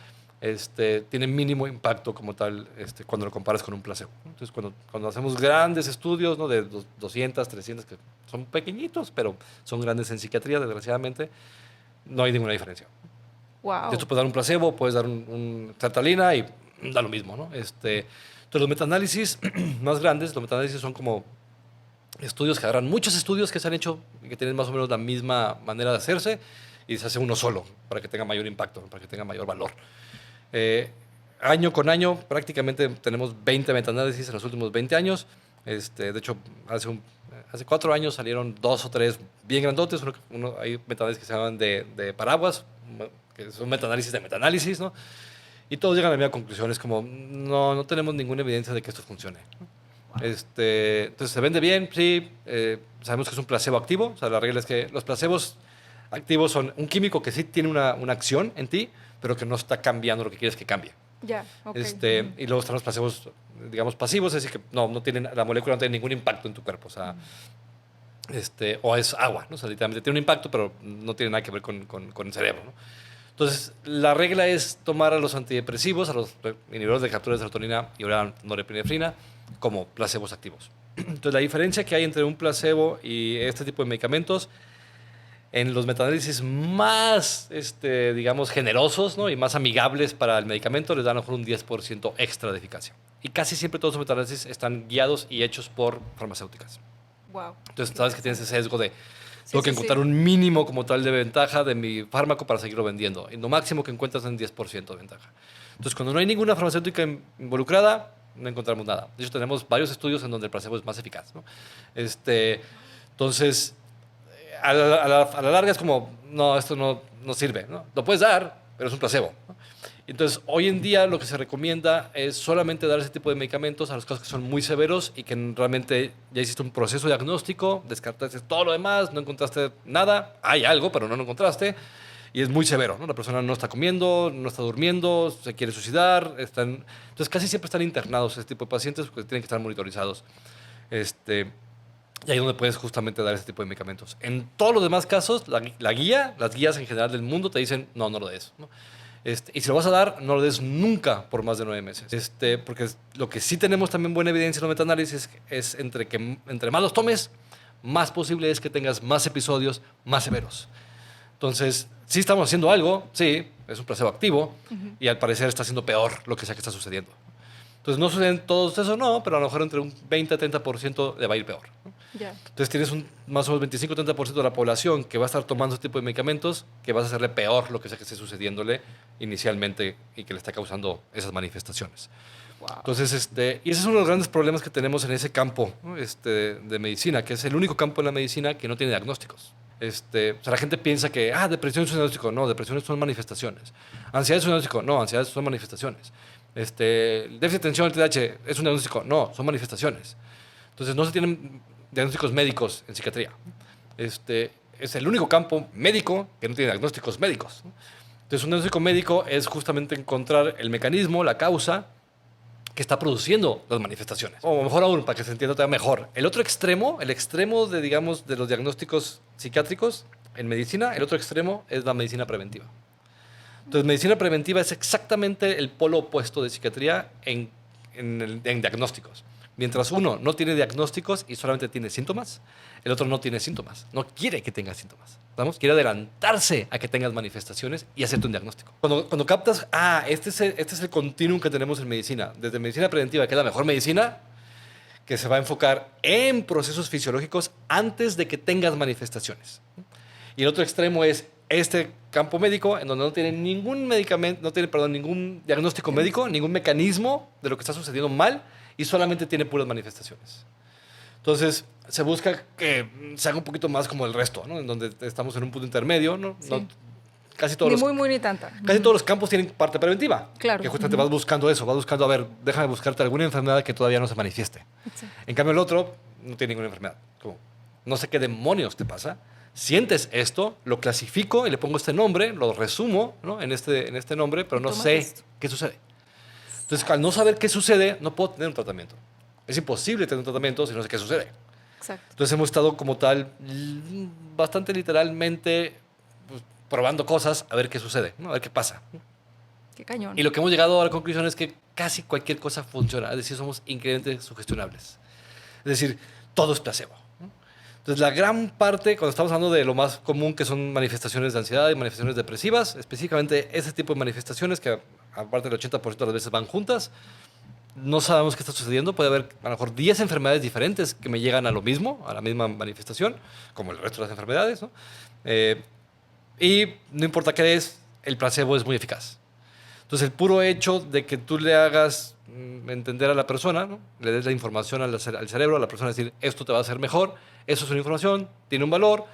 tiene mínimo impacto como tal cuando lo comparas con un placebo. Entonces, cuando hacemos grandes estudios, ¿no? De 200, 300, que son pequeñitos, pero son grandes en psiquiatría, desgraciadamente, no hay ninguna diferencia. Wow. Esto puedes dar un placebo, puedes dar un sertralina y da lo mismo, ¿no? Entonces, los metaanálisis más grandes, los metaanálisis son como estudios que agarran muchos estudios que se han hecho y que tienen más o menos la misma manera de hacerse y se hace uno solo para que tenga mayor impacto, para que tenga mayor valor. Año con año, prácticamente tenemos 20 metaanálisis en los últimos 20 años De hecho, hace 4 años salieron 2 o 3 bien grandotes. Hay metaanálisis que se llaman de paraguas, que son metaanálisis de metaanálisis, ¿no? Y todos llegan a la misma conclusión. Es como, no tenemos ninguna evidencia de que esto funcione. Wow. Entonces, ¿se vende bien? Sí. Sabemos que es un placebo activo. O sea, la regla es que los placebos activos son un químico que sí tiene una acción en ti, pero que no está cambiando lo que quieres que cambie. Ya, okay. Y luego están los placebos, digamos, pasivos, es decir, que no tienen, la molécula no tiene ningún impacto en tu cuerpo. O sea, o es agua, ¿no? O sea, literalmente tiene un impacto, pero no tiene nada que ver con el cerebro, ¿no? Entonces, la regla es tomar a los antidepresivos, a los inhibidores de captura de serotonina y ahora norepinefrina, como placebos activos. Entonces, la diferencia que hay entre un placebo y este tipo de medicamentos, en los metaanálisis más, digamos, generosos, ¿no? Y más amigables para el medicamento, les dan a lo mejor un 10% extra de eficacia. Y casi siempre todos los metaanálisis están guiados y hechos por farmacéuticas. Wow. Entonces, sabes que tienes ese sesgo de tengo que encontrar un mínimo como tal de ventaja de mi fármaco para seguirlo vendiendo. Y lo máximo que encuentras es en 10% de ventaja. Entonces, cuando no hay ninguna farmacéutica involucrada, no encontramos nada. De hecho, tenemos varios estudios en donde el placebo es más eficaz, ¿no? Entonces, a la larga es como, no, esto no sirve, ¿no? Lo puedes dar, pero es un placebo, ¿no? Entonces, hoy en día lo que se recomienda es solamente dar ese tipo de medicamentos a los casos que son muy severos y que realmente ya hiciste un proceso diagnóstico, descartaste todo lo demás, no encontraste nada, hay algo, pero no lo encontraste, y es muy severo, ¿no? La persona no está comiendo, no está durmiendo, se quiere suicidar, entonces casi siempre están internados ese tipo de pacientes porque tienen que estar monitorizados. Y ahí es donde puedes justamente dar ese tipo de medicamentos. En todos los demás casos, las guías en general del mundo te dicen, no lo des, ¿no? Y si lo vas a dar, no lo des nunca por más de 9 meses. Porque lo que sí tenemos también buena evidencia en los metaanálisis es entre más los tomes, más posible es que tengas más episodios más severos. Entonces, sí estamos haciendo algo, sí, es un placebo activo, y al parecer está haciendo peor lo que sea que está sucediendo. Entonces, no suceden todos eso, no, pero a lo mejor entre un 20 a 30% le va a ir peor, ¿no? Yeah. Entonces, tienes más o menos 25-30% de la población que va a estar tomando este tipo de medicamentos, que vas a hacerle peor lo que sea que esté sucediéndole inicialmente y que le está causando esas manifestaciones. Wow. Entonces, y ese es uno de los grandes problemas que tenemos en ese campo, ¿no? De medicina, que es el único campo en la medicina que no tiene diagnósticos. O sea, la gente piensa que depresión es un diagnóstico. No, depresiones son manifestaciones. Ansiedad es un diagnóstico. No, ansiedad son manifestaciones. Déficit de atención, el TDAH, es un diagnóstico. No, son manifestaciones. Entonces, no se tienen diagnósticos médicos en psiquiatría. Es el único campo médico que no tiene diagnósticos médicos, ¿no? Entonces, un diagnóstico médico es justamente encontrar el mecanismo, la causa que está produciendo las manifestaciones. O mejor aún, para que se entienda todavía mejor, el otro extremo, el extremo de, digamos, de los diagnósticos psiquiátricos en medicina, el otro extremo es la medicina preventiva. Entonces, medicina preventiva es exactamente el polo opuesto de psiquiatría en diagnósticos. Mientras uno no tiene diagnósticos y solamente tiene síntomas, el otro no tiene síntomas. No quiere que tengas síntomas. ¿Vamos? Quiere adelantarse a que tengas manifestaciones y hacerte un diagnóstico. Cuando captas, este es el continuum que tenemos en medicina. Desde medicina preventiva, que es la mejor medicina, que se va a enfocar en procesos fisiológicos antes de que tengas manifestaciones. Y el otro extremo es este campo médico, en donde no tiene ningún medicamento, ningún diagnóstico médico, ningún mecanismo de lo que está sucediendo mal, y solamente tiene puras manifestaciones. Entonces, se busca que se haga un poquito más como el resto, ¿no? En donde estamos en un punto intermedio, ¿no? Sí. Casi todos ni tanta. Casi todos los campos tienen parte preventiva. Claro. Que justamente vas buscando eso, vas buscando, déjame buscarte alguna enfermedad que todavía no se manifieste. Sí. En cambio, el otro no tiene ninguna enfermedad. Como, no sé qué demonios te pasa. Sientes esto, lo clasifico y le pongo este nombre, lo resumo, ¿no? en este nombre, pero no sé qué sucede. Entonces, al no saber qué sucede, no puedo tener un tratamiento. Es imposible tener un tratamiento si no sé qué sucede. Exacto. Entonces, hemos estado como tal, bastante literalmente, pues, probando cosas a ver qué sucede, ¿no? A ver qué pasa. Qué cañón. Y lo que hemos llegado a la conclusión es que casi cualquier cosa funciona. Es decir, somos increíblemente sugestionables. Es decir, todo es placebo. Entonces, la gran parte, cuando estamos hablando de lo más común, que son manifestaciones de ansiedad y manifestaciones depresivas, específicamente ese tipo de manifestaciones que, aparte del 80% de las veces van juntas, no sabemos qué está sucediendo. Puede haber a lo mejor 10 enfermedades diferentes que me llegan a lo mismo, a la misma manifestación, como el resto de las enfermedades, ¿no? Y no importa qué es, el placebo es muy eficaz. Entonces, el puro hecho de que tú le hagas entender a la persona, ¿no? Le des la información al cerebro, a la persona, decir, esto te va a hacer mejor, eso es una información, tiene un valor,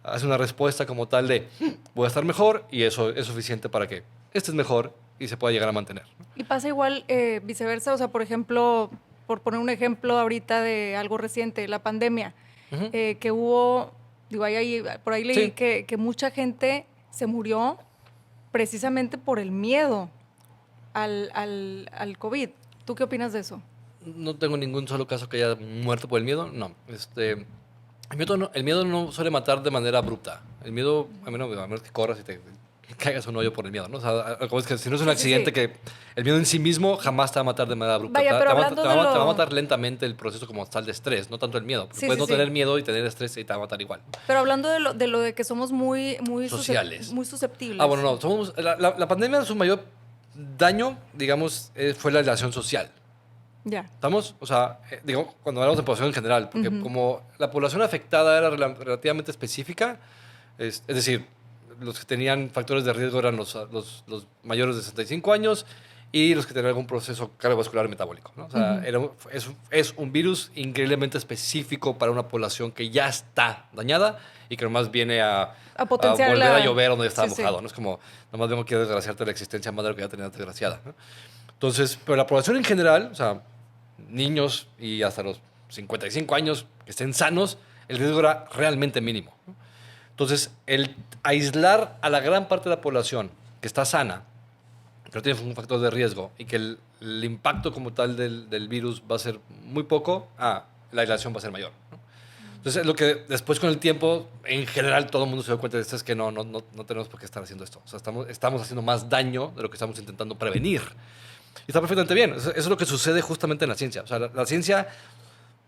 hace una respuesta como tal de, voy a estar mejor, y eso es suficiente para que estés mejor y se pueda llegar a mantener, ¿no? Y pasa igual viceversa, o sea, por ejemplo, por poner un ejemplo ahorita de algo reciente, la pandemia, que hubo, digo, por ahí leí que mucha gente se murió precisamente por el miedo al COVID. ¿Tú qué opinas de eso? No tengo ningún solo caso que haya muerto por el miedo, no. El miedo no suele matar de manera abrupta. El miedo, a menos que corras y te caigas un hoyo por el miedo, ¿no? O sea, como es que si no es un accidente, que el miedo en sí mismo jamás te va a matar de manera abrupta. Vaya, pero te va a matar lentamente el proceso como tal de estrés, no tanto el miedo. Porque puedes no tener miedo y tener estrés y te va a matar igual. Pero hablando de lo de que somos muy sociales, muy susceptibles. Bueno, no. La pandemia, su mayor daño, digamos, fue la relación social. Ya. ¿Estamos? O sea, digo, cuando hablamos de población en general, porque como la población afectada era relativamente específica, es decir, los que tenían factores de riesgo eran los mayores de 65 años y los que tenían algún proceso cardiovascular metabólico, ¿no? O sea, es un virus increíblemente específico para una población que ya está dañada y que nomás viene a volver a llover donde estaba mojado, ¿no? Es como, nomás vengo aquí a desgraciarte la existencia más de lo que ya tenía desgraciada, ¿no? Entonces, pero la población en general, o sea, niños y hasta los 55 años que estén sanos, el riesgo era realmente mínimo, ¿no? Entonces, el aislar a la gran parte de la población que está sana, que no tiene un factor de riesgo y que el impacto como tal del virus va a ser muy poco, la aislación va a ser mayor, ¿no? Entonces, lo que después con el tiempo, en general, todo el mundo se dio cuenta de esto, es que no tenemos por qué estar haciendo esto. O sea, estamos haciendo más daño de lo que estamos intentando prevenir. Y está perfectamente bien. Eso es lo que sucede justamente en la ciencia. O sea, la ciencia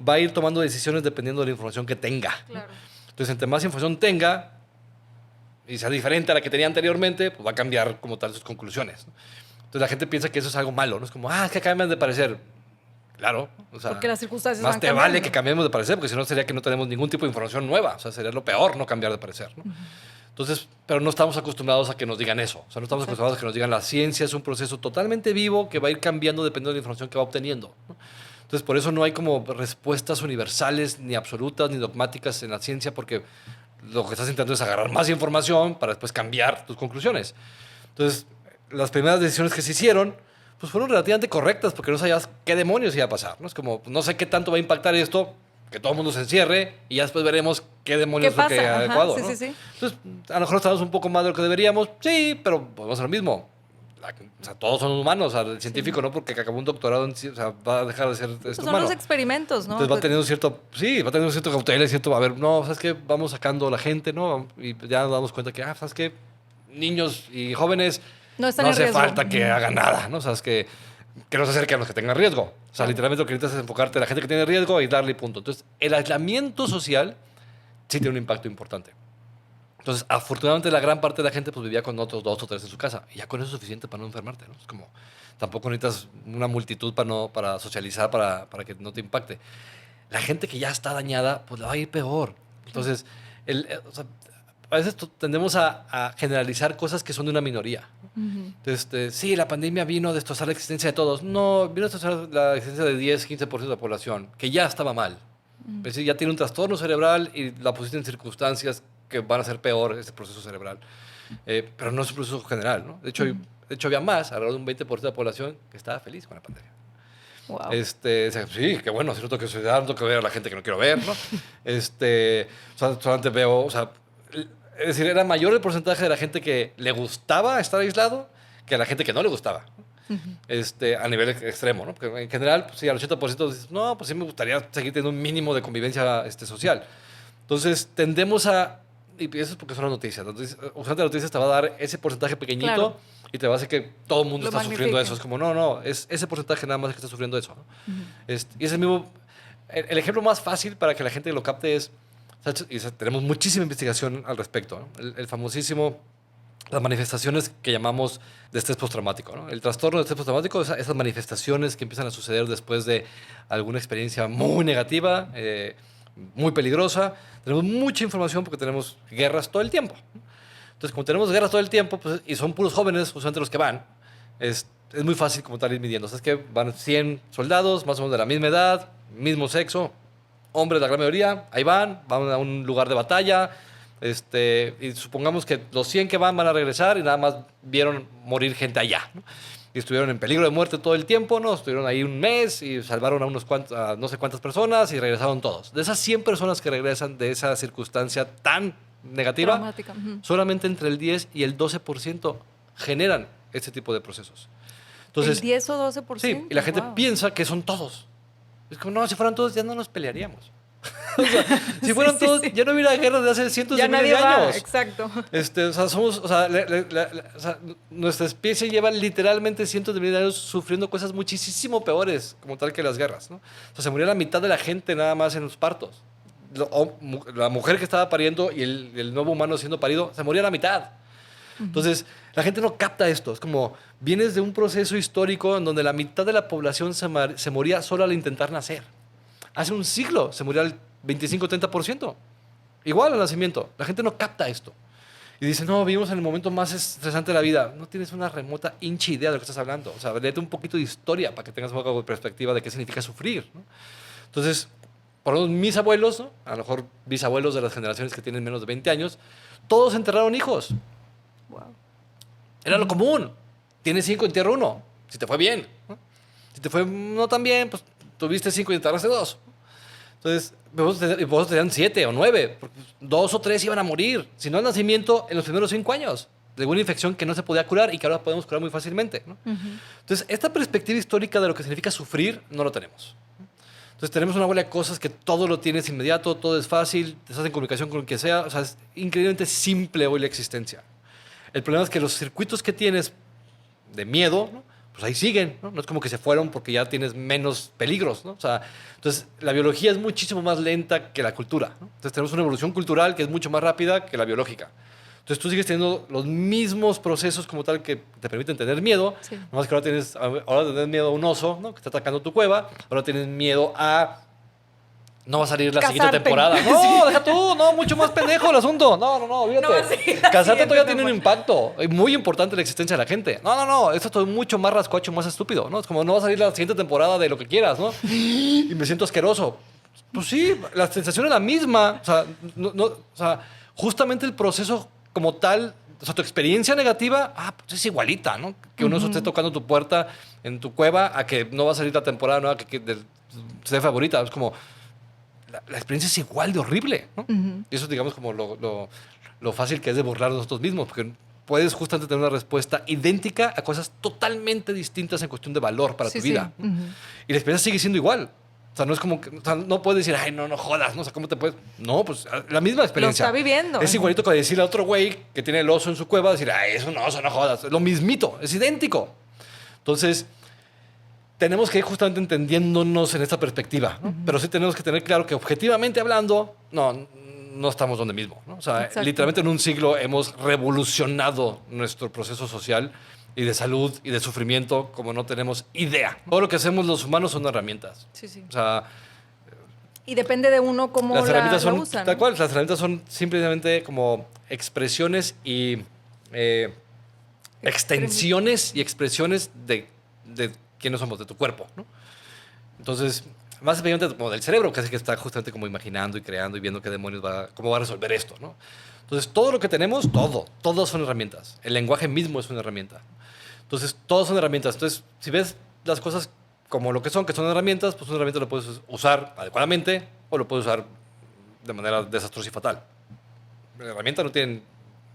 va a ir tomando decisiones dependiendo de la información que tenga. Claro. Entonces, entre más información tenga y sea diferente a la que tenía anteriormente, pues va a cambiar como tal sus conclusiones, ¿no? Entonces, la gente piensa que eso es algo malo, ¿no? Es como, es que cambian de parecer. Claro. O sea, porque las circunstancias más te vale que cambiemos de parecer, porque si no sería que no tenemos ningún tipo de información nueva. O sea, sería lo peor no cambiar de parecer, ¿no? Entonces, pero no estamos acostumbrados a que nos digan eso. O sea, no estamos acostumbrados a que nos digan la ciencia es un proceso totalmente vivo que va a ir cambiando dependiendo de la información que va obteniendo, ¿no? Entonces, por eso no hay como respuestas universales, ni absolutas, ni dogmáticas en la ciencia, porque lo que estás intentando es agarrar más información para después cambiar tus conclusiones. Entonces, las primeras decisiones que se hicieron, pues fueron relativamente correctas, porque no sabías qué demonios iba a pasar, ¿no? Es como, no sé qué tanto va a impactar esto, que todo el mundo se encierre y ya después veremos qué demonios es lo que ha adecuado, ¿no? Sí. Entonces, a lo mejor estamos un poco más de lo que deberíamos, sí, pero podemos hacer lo mismo. O sea, todos son humanos. O sea, el científico no porque acabó un doctorado en, o sea, va a dejar de ser son humano. Los experimentos, ¿no? Entonces va teniendo cierto cautela, cierto, a ver, no, ¿sabes qué? Vamos sacando a la gente, ¿no? Y ya nos damos cuenta que, ¿sabes qué? Niños y jóvenes no hace falta que hagan nada, ¿no? O sea, es que no se acerquen a los que tengan riesgo. O sea, literalmente lo que necesitas es enfocarte en la gente que tiene riesgo y darle punto. Entonces, el aislamiento social sí tiene un impacto importante. Entonces, afortunadamente, la gran parte de la gente pues vivía con otros 2 o 3 en su casa. Y ya con eso es suficiente para no enfermarte, ¿no? Es como, tampoco necesitas una multitud para socializar, para que no te impacte. La gente que ya está dañada, pues la va a ir peor. Entonces, o sea, a veces tendemos a generalizar cosas que son de una minoría. Entonces, sí, la pandemia vino a destrozar la existencia de todos. No, vino a destrozar la existencia de 10, 15% de la población, que ya estaba mal. Es decir, ya tiene un trastorno cerebral y la pusiste en circunstancias que van a ser peor ese proceso cerebral. Pero no es un proceso general, ¿no? De hecho, había más, alrededor de un 20% de la población que estaba feliz con la pandemia. Wow. Sí, qué bueno, si no tengo que estudiar, no tengo que ver a la gente que no quiero ver, ¿no? Solamente veo, o sea, es decir, era mayor el porcentaje de la gente que le gustaba estar aislado que a la gente que no le gustaba. A nivel extremo, ¿no? Porque en general, pues, sí, al 80% dices, no, pues sí me gustaría seguir teniendo un mínimo de convivencia social. Entonces, tendemos a, y eso es porque son las noticias, usando las noticias te va a dar ese porcentaje pequeñito, claro, y te va a hacer que todo el mundo está sufriendo eso. Es como, no, es ese porcentaje nada más que está sufriendo eso, ¿no? Y ese mismo, el ejemplo más fácil para que la gente lo capte es, y tenemos muchísima investigación al respecto, ¿no? El famosísimo, las manifestaciones que llamamos de estrés postraumático, ¿no? El trastorno de estrés postraumático, esas manifestaciones que empiezan a suceder después de alguna experiencia muy negativa, muy peligrosa. Tenemos mucha información porque tenemos guerras todo el tiempo. Entonces, como tenemos guerras todo el tiempo, pues, y son puros jóvenes, usualmente los que van, es muy fácil como tal ir midiendo. O sea, es que van 100 soldados, más o menos de la misma edad, mismo sexo, hombres la gran mayoría, ahí van a un lugar de batalla, y supongamos que los 100 que van a regresar y nada más vieron morir gente allá, ¿no? Y estuvieron en peligro de muerte todo el tiempo, ¿no? Estuvieron ahí un mes y salvaron a no sé cuántas personas y regresaron todos. De esas 100 personas que regresan de esa circunstancia tan negativa, traumática. solamente entre el 10 y el 12% generan este tipo de procesos. Entonces, ¿El 10 o 12%? Sí, y la gente piensa que son todos. Es como, no, si fueran todos ya no nos pelearíamos. O sea, si fueran todos, ya no hubiera guerras de hace cientos de miles de años. Exacto. O sea, nuestra especie lleva literalmente cientos de miles de años sufriendo cosas muchísimo peores, como tal que las guerras, ¿no? O sea, se murió la mitad de la gente nada más en los partos. La mujer que estaba pariendo y el nuevo humano siendo parido, se moría la mitad. Entonces, la gente no capta esto. Es como, vienes de un proceso histórico en donde la mitad de la población se moría solo al intentar nacer. Hace un siglo se moría el 25-30%. Igual al nacimiento. La gente no capta esto. Y dice, no, vivimos en el momento más estresante de la vida. No tienes una remota hincha idea de lo que estás hablando. O sea, léete un poquito de historia para que tengas un poco de perspectiva de qué significa sufrir, ¿no? Entonces, por lo menos mis abuelos, ¿no? A lo mejor bisabuelos de las generaciones que tienen menos de 20 años, todos enterraron hijos. Wow. Era lo común. Tienes 5, entierra 1. Si te fue bien, ¿no? Si te fue no tan bien, pues tuviste 5 y enterraste 2. Entonces, vosotros tenían 7 o 9. 2 o 3 iban a morir. Si no al nacimiento, en los primeros 5 años. De una infección que no se podía curar y que ahora podemos curar muy fácilmente, ¿no? Entonces, esta perspectiva histórica de lo que significa sufrir, no lo tenemos. Entonces, tenemos una bola de cosas que todo lo tienes inmediato, todo es fácil, te estás en comunicación con quien sea. O sea, es increíblemente simple hoy la existencia. El problema es que los circuitos que tienes de miedo, ¿no? Pues ahí siguen, ¿no? No es como que se fueron porque ya tienes menos peligros, ¿no? O sea, entonces la biología es muchísimo más lenta que la cultura, ¿no? Entonces tenemos una evolución cultural que es mucho más rápida que la biológica. Entonces tú sigues teniendo los mismos procesos como tal que te permiten tener miedo, Sí. nomás que ahora tienes miedo a un oso, ¿no? Que está atacando tu cueva, ahora tienes miedo a... No va a salir la siguiente temporada. No, sí. Deja tú. No, mucho más pendejo el asunto. No, olvídate. No, sí, Casarte todavía tiene un impacto muy importante en la existencia de la gente. No. Esto es mucho más rascuacho, más estúpido, ¿no? Es como no va a salir la siguiente temporada de lo que quieras, ¿no? Y me siento asqueroso. Pues sí, la sensación es la misma. O sea, justamente el proceso como tal, o sea, tu experiencia negativa, pues es igualita, ¿no? Que uno esté tocando tu puerta en tu cueva a que no va a salir la temporada nueva que sea favorita. Es como... La experiencia es igual de horrible, ¿no? Y eso, digamos, como lo fácil que es de burlar nosotros mismos, porque puedes justamente tener una respuesta idéntica a cosas totalmente distintas en cuestión de valor para tu vida. Sí. Y la experiencia sigue siendo igual. O sea, no es como que, o sea, no puedes decir, ay, no jodas, ¿no? O sea, ¿cómo te puedes? No, pues la misma experiencia. Lo está viviendo. Es igualito que decirle a otro güey que tiene el oso en su cueva, decir, ay, eso no jodas. Lo mismito, es idéntico. Entonces... tenemos que ir justamente entendiéndonos en esta perspectiva, ¿no? Pero sí tenemos que tener claro que objetivamente hablando, no estamos donde mismo, ¿no? O sea, exacto. Literalmente en un siglo hemos revolucionado nuestro proceso social y de salud y de sufrimiento como no tenemos idea. Todo lo que hacemos los humanos son herramientas. Sí. O sea... Y depende de uno cómo las herramientas la son, usa, ¿no? Tal cual, las herramientas son simplemente como expresiones y... extensiones y expresiones de quiénes somos, de tu cuerpo, ¿no? Entonces, más especialmente como del cerebro, que es el que está justamente como imaginando y creando y viendo qué demonios cómo va a resolver esto, ¿no? Entonces, todo lo que tenemos, todos son herramientas. El lenguaje mismo es una herramienta. Entonces, todos son herramientas. Entonces, si ves las cosas como lo que son herramientas, pues una herramienta lo puedes usar adecuadamente o lo puedes usar de manera desastrosa y fatal. La herramienta no tiene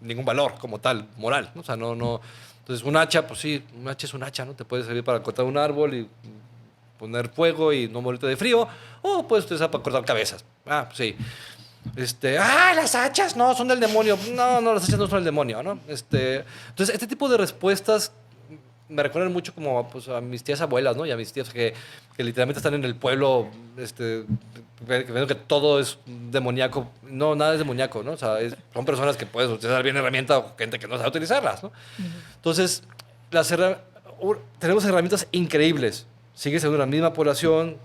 ningún valor como tal, moral, ¿no? O sea, no... Entonces, un hacha, pues sí, un hacha es un hacha, ¿no? Te puede servir para cortar un árbol y poner fuego y no morirte de frío, o puedes utilizar para cortar cabezas. Pues sí. Las hachas, no, son del demonio. No, las hachas no son del demonio, ¿no? Entonces, este tipo de respuestas me recuerdan mucho como pues, a mis tías abuelas, ¿no? Y a mis tías que literalmente están en el pueblo, viendo que todo es demoníaco. No, nada es demoníaco, ¿no? O sea, son personas que puedes utilizar bien herramientas o gente que no sabe utilizarlas, ¿no? Entonces, tenemos herramientas increíbles. Sigue siendo la misma población,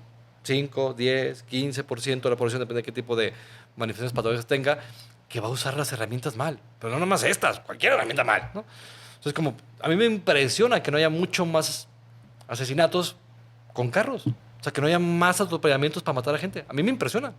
5, 10, 15% de la población, depende de qué tipo de manifestaciones patológicas tenga, que va a usar las herramientas mal. Pero no nomás estas, cualquier herramienta mal, ¿no? Entonces, como a mí me impresiona que no haya mucho más asesinatos con carros. O sea, que no haya más atropellamientos para matar a gente. A mí me impresiona.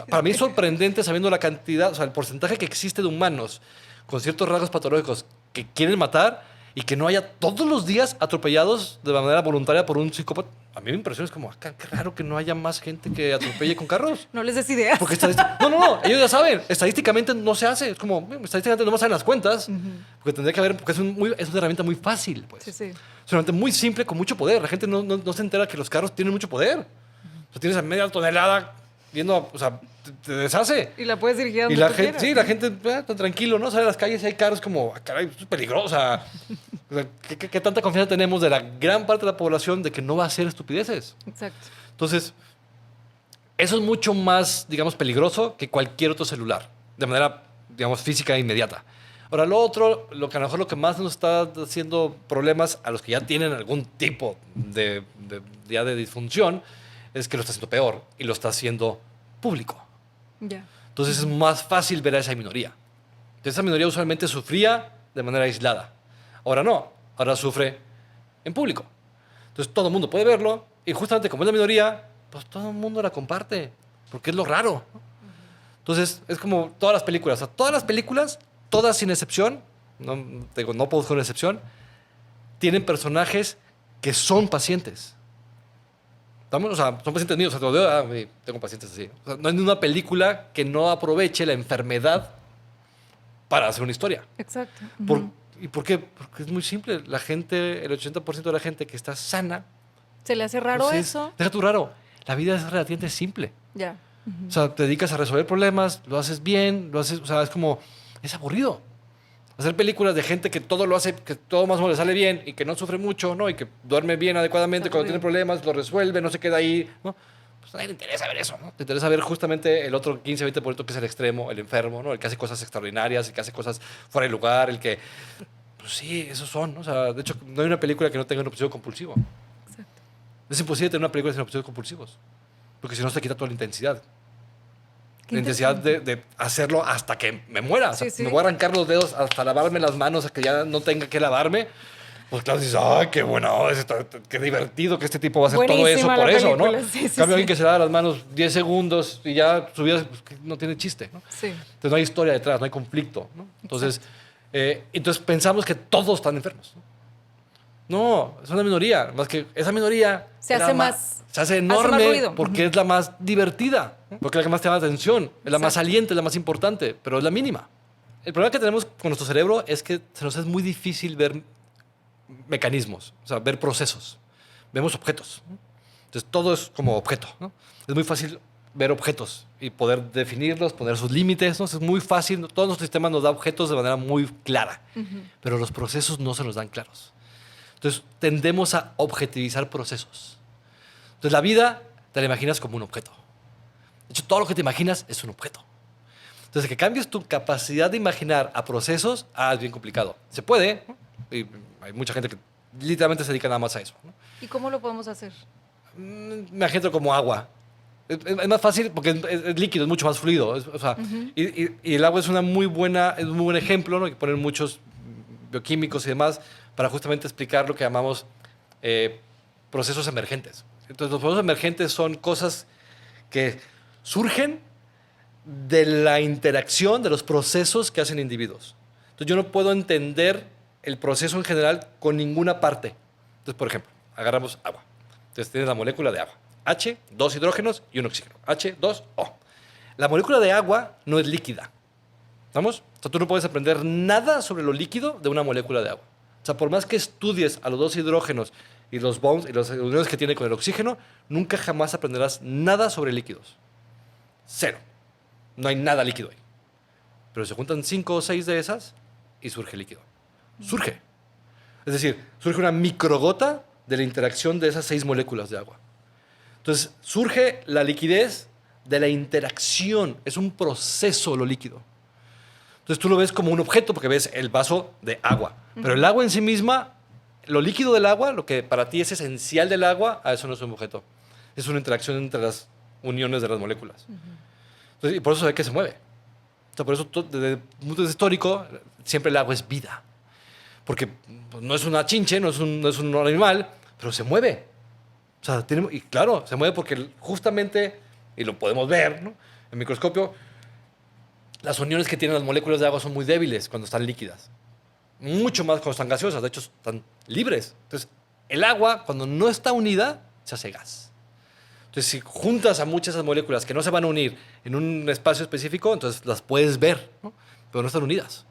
Para mí es sorprendente sabiendo la cantidad, o sea, el porcentaje que existe de humanos con ciertos rasgos patológicos que quieren matar y que no haya todos los días atropellados de manera voluntaria por un psicópata. A mí me impresiona, es como, qué raro que no haya más gente que atropelle con carros. No les des ideas. Porque no, ellos ya saben, estadísticamente no se hace. Es como, estadísticamente no me salen las cuentas. Porque tendría que haber, porque es una herramienta muy fácil, pues. Sí, sí. Es una herramienta muy simple, con mucho poder. La gente no se entera que los carros tienen mucho poder. O sea, tienes a media tonelada viendo, o sea, te deshace. Y la puedes dirigir a donde Y la tú gente, quieras. sí, la gente está tranquilo, ¿no? Sale a las calles y hay carros como, caray, esto es peligroso. O sea, ¿qué tanta confianza tenemos de la gran parte de la población de que no va a hacer estupideces? Exacto. Entonces, eso es mucho más, digamos, peligroso que cualquier otro celular, de manera, digamos, física e inmediata. Ahora, lo otro, lo que a lo mejor lo que más nos está haciendo problemas a los que ya tienen algún tipo de disfunción, es que lo está haciendo peor y lo está haciendo público. Ya. Entonces es más fácil ver a esa minoría. Entonces, esa minoría usualmente sufría de manera aislada. Ahora no, ahora sufre en público. Entonces todo el mundo puede verlo y justamente como es la minoría, pues todo el mundo la comparte, porque es lo raro. Entonces es como todas las películas. O sea, todas las películas, todas sin excepción, no puedo buscar una excepción, tienen personajes que son pacientes. ¿Estamos? O sea, son pacientes míos. O sea, tengo pacientes así. O sea, no hay ninguna película que no aproveche la enfermedad para hacer una historia. Exacto. ¿Y por qué? Porque es muy simple. La gente, el 80% de la gente que está sana... ¿Se le hace raro pues eso? Deja tú raro. La vida es relativamente simple. Ya. O sea, te dedicas a resolver problemas, lo haces bien, o sea, es como... Es aburrido. Hacer películas de gente que todo lo hace, que todo más o menos le sale bien y que no sufre mucho, ¿no? Y que duerme bien adecuadamente, cuando tiene problemas lo resuelve, no se queda ahí, ¿no? Pues a nadie le interesa ver eso, ¿no? Te interesa ver justamente el otro 15-20% que es el extremo, el enfermo, ¿no? El que hace cosas extraordinarias, el que hace cosas fuera de lugar, el que... Pues sí, esos son, ¿no? O sea, de hecho, no hay una película que no tenga un obsesivo compulsivo. Exacto. Es imposible tener una película sin obsesivos compulsivos, porque si no se quita toda la intensidad. La intensidad de hacerlo hasta que me muera. Sí, o sea, sí. Me voy a arrancar los dedos hasta lavarme las manos, hasta que ya no tenga que lavarme. Pues claro, dices, ¡ay, qué bueno! Qué divertido que este tipo va a hacer Buenísima todo eso por eso, ¿no? película. Sí, sí, Cambio alguien sí. que se lava las manos 10 segundos y ya su vida pues, no tiene chiste, ¿no? Sí. Entonces no hay historia detrás, no hay conflicto, ¿no? Entonces pensamos que todos están enfermos, ¿no? No, es una minoría. Más que esa minoría Se hace enorme más ruido. porque es la más divertida, porque es la que más te llama la atención, es la más saliente, es la más importante, pero es la mínima. El problema que tenemos con nuestro cerebro es que se nos es muy difícil ver mecanismos, o sea, ver procesos. Vemos objetos, ¿no? Entonces todo es como objeto, ¿no? Es muy fácil ver objetos y poder definirlos, poner sus límites, ¿no? Es muy fácil, todo nuestro sistema nos da objetos de manera muy clara, pero los procesos no se nos dan claros. Entonces tendemos a objetivizar procesos. Entonces la vida te la imaginas como un objeto. De hecho, todo lo que te imaginas es un objeto. Entonces, que cambies tu capacidad de imaginar a procesos, es bien complicado. Se puede, ¿no? Y hay mucha gente que literalmente se dedica nada más a eso, ¿no? ¿Y cómo lo podemos hacer? Me imagino como agua. Es más fácil porque es líquido, es mucho más fluido. O sea, y el agua es un muy buen ejemplo, ¿no? Hay que poner muchos bioquímicos y demás para justamente explicar lo que llamamos procesos emergentes. Entonces, los procesos emergentes son cosas que surgen de la interacción de los procesos que hacen individuos. Entonces, yo no puedo entender el proceso en general con ninguna parte. Entonces, por ejemplo, agarramos agua. Entonces, tienes la molécula de agua. H, 2 hidrógenos y un oxígeno. H2O. La molécula de agua no es líquida. ¿Estamos? O sea, tú no puedes aprender nada sobre lo líquido de una molécula de agua. O sea, por más que estudies a los 2 hidrógenos y los bonds y las uniones que tiene con el oxígeno, nunca jamás aprenderás nada sobre líquidos. Cero. No hay nada líquido ahí. Pero se juntan 5 o 6 de esas y surge líquido. Surge. Es decir, surge una microgota de la interacción de esas 6 moléculas de agua. Entonces, surge la liquidez de la interacción. Es un proceso lo líquido. Entonces, tú lo ves como un objeto porque ves el vaso de agua. Pero el agua en sí misma, lo líquido del agua, lo que para ti es esencial del agua, eso no es un objeto. Es una interacción entre las uniones de las moléculas. Entonces, y por eso se ve que se mueve. O sea, por eso, desde el punto de vista histórico, siempre el agua es vida. porque pues, no es una chinche, no es un animal, pero se mueve. O sea, y claro, se mueve porque justamente, y lo podemos ver, ¿no?, en microscopio, las uniones que tienen las moléculas de agua son muy débiles cuando están líquidas. Mucho más cuando están gaseosas, de hecho están libres. Entonces, el agua, cuando no está unida, se hace gas. Entonces, si juntas a muchas de esas moléculas que no se van a unir en un espacio específico, entonces las puedes ver, ¿no?, pero no están unidas.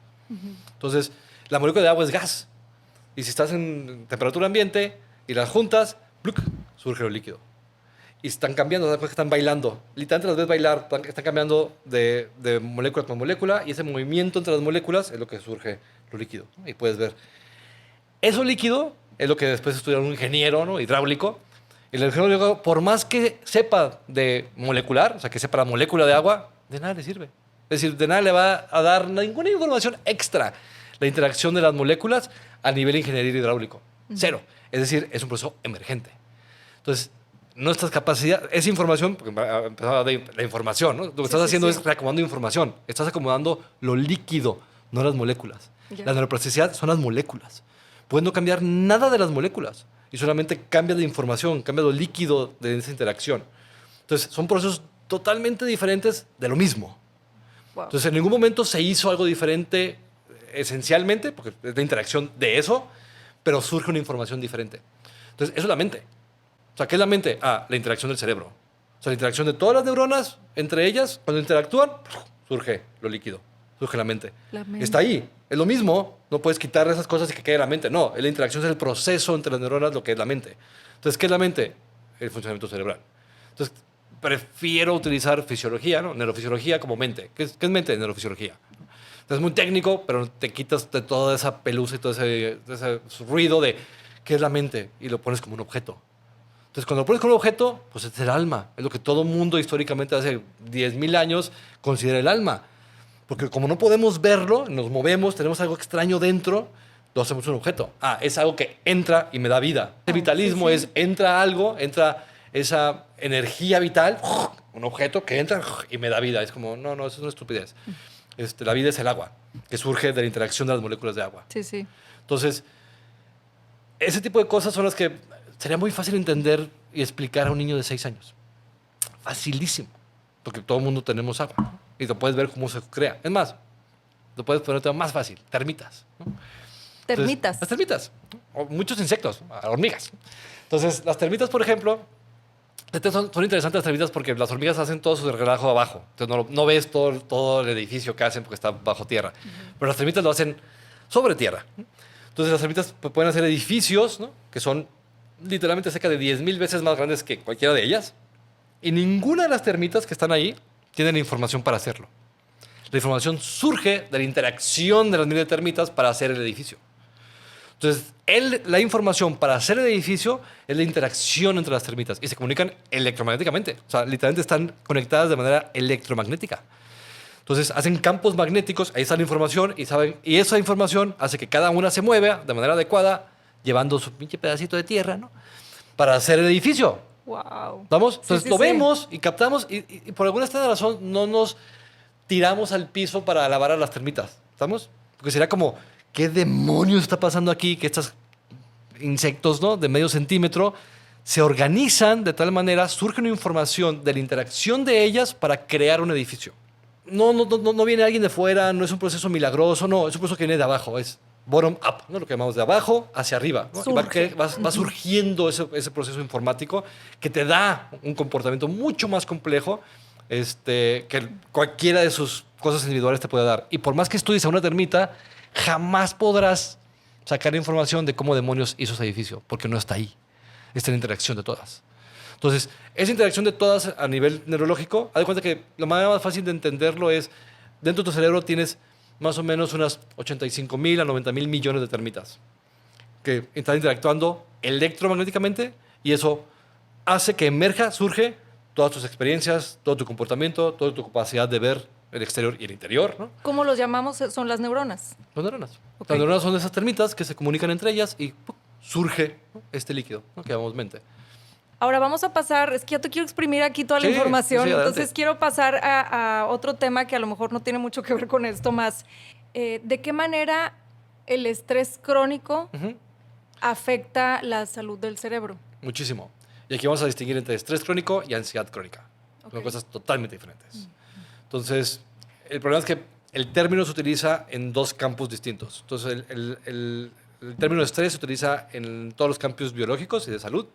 Entonces, la molécula de agua es gas. Y si estás en temperatura ambiente y las juntas, ¡pluc!, surge lo líquido. Y están cambiando, están bailando. Literalmente las ves bailar, están cambiando de molécula con molécula, y ese movimiento entre las moléculas es lo que surge lo líquido, ¿no? Y puedes ver. Eso líquido es lo que después estudia un ingeniero, ¿no?, hidráulico. Y el ingeniero, por más que sepa de molecular, o sea, que sepa la molécula de agua, de nada le sirve. Es decir, de nada le va a dar ninguna información extra la interacción de las moléculas a nivel ingeniería hidráulico. Cero. Es decir, es un proceso emergente. Entonces, nuestras capacidades, esa información, porque empezaba de la información, ¿no? Lo que estás haciendo es reacomodando información. Estás acomodando lo líquido, no las moléculas. La neuroplasticidad son las moléculas. Puedes no cambiar nada de las moléculas y solamente cambia de información, cambia lo líquido de esa interacción. Entonces, son procesos totalmente diferentes de lo mismo. Wow. Entonces, en ningún momento se hizo algo diferente esencialmente, porque es la interacción de eso, pero surge una información diferente. Entonces, eso es la mente. O sea, ¿qué es la mente? La interacción del cerebro. O sea, la interacción de todas las neuronas entre ellas, cuando interactúan, surge lo líquido, surge la mente. Está ahí. Es lo mismo. No puedes quitar esas cosas y que quede la mente. No, la interacción es el proceso entre las neuronas, lo que es la mente. Entonces, ¿qué es la mente? El funcionamiento cerebral. Entonces, prefiero utilizar fisiología, ¿no?, neurofisiología como mente. ¿Qué es mente? Neurofisiología. Entonces, es muy técnico, pero te quitas de toda esa pelusa y todo ese ruido de qué es la mente y lo pones como un objeto. Entonces, cuando lo pones como un objeto, pues es el alma. Es lo que todo mundo históricamente hace 10,000 años considera el alma. Porque como no podemos verlo, nos movemos, tenemos algo extraño dentro, lo hacemos un objeto. Es algo que entra y me da vida. El vitalismo es, entra algo, entra esa energía vital, un objeto que entra y me da vida. Es como, no, eso es una estupidez. La vida es el agua, que surge de la interacción de las moléculas de agua. Sí, sí. Entonces, ese tipo de cosas son las que sería muy fácil entender y explicar a un niño de 6 años. Facilísimo. Porque todo el mundo tenemos agua, ¿no? Y lo puedes ver cómo se crea. Es más, lo puedes poner más fácil. Termitas, ¿no? Termitas. Entonces, las termitas, ¿no?, o muchos insectos, hormigas. Entonces, las termitas, por ejemplo, son interesantes las termitas porque las hormigas hacen todo su relajo abajo. Entonces, no ves todo el edificio que hacen porque está bajo tierra. Pero las termitas lo hacen sobre tierra. Entonces, las termitas pueden hacer edificios, ¿no?, que son literalmente cerca de 10,000 veces más grandes que cualquiera de ellas. Y ninguna de las termitas que están ahí tienen información para hacerlo. La información surge de la interacción de las miles de termitas para hacer el edificio. Entonces, la información para hacer el edificio es la interacción entre las termitas y se comunican electromagnéticamente. O sea, literalmente están conectadas de manera electromagnética. Entonces, hacen campos magnéticos, ahí está la información y esa información hace que cada una se mueva de manera adecuada, llevando su pinche pedacito de tierra, ¿no?, para hacer el edificio. Wow. ¿Vamos? Entonces vemos y captamos y por alguna extraña razón no nos tiramos al piso para alabar a las termitas. ¿Estamos? Porque sería como, ¿qué demonios está pasando aquí? Que estos insectos, ¿no?, de medio centímetro se organizan de tal manera, surge una información de la interacción de ellas para crear un edificio. No viene alguien de fuera, no es un proceso milagroso, no, es un proceso que viene de abajo, es bottom up, ¿no?, lo que llamamos de abajo hacia arriba, ¿no? Va surgiendo ese proceso informático que te da un comportamiento mucho más complejo que cualquiera de sus cosas individuales te puede dar. Y por más que estudies a una termita, jamás podrás sacar información de cómo demonios hizo ese edificio, porque no está ahí. Está en la interacción de todas. Entonces, esa interacción de todas a nivel neurológico, haz de cuenta que la manera más fácil de entenderlo es, dentro de tu cerebro tienes más o menos unas 85,000 a 90,000 millones de termitas que están interactuando electromagnéticamente y eso hace que surge todas tus experiencias, todo tu comportamiento, toda tu capacidad de ver el exterior y el interior, ¿no? ¿Cómo los llamamos? Son las neuronas. Las neuronas. Okay. Las neuronas son esas termitas que se comunican entre ellas y surge, ¿no?, este líquido, ¿no?, que llamamos mente. Ahora vamos a pasar, es que yo te quiero exprimir aquí toda la información, entonces quiero pasar a otro tema que a lo mejor no tiene mucho que ver con esto más. ¿De qué manera el estrés crónico afecta la salud del cerebro. Muchísimo. Y aquí vamos a distinguir entre estrés crónico y ansiedad crónica. Son cosas totalmente diferentes. Entonces, el problema es que el término se utiliza en dos campos distintos. Entonces, el término estrés se utiliza en todos los campos biológicos y de salud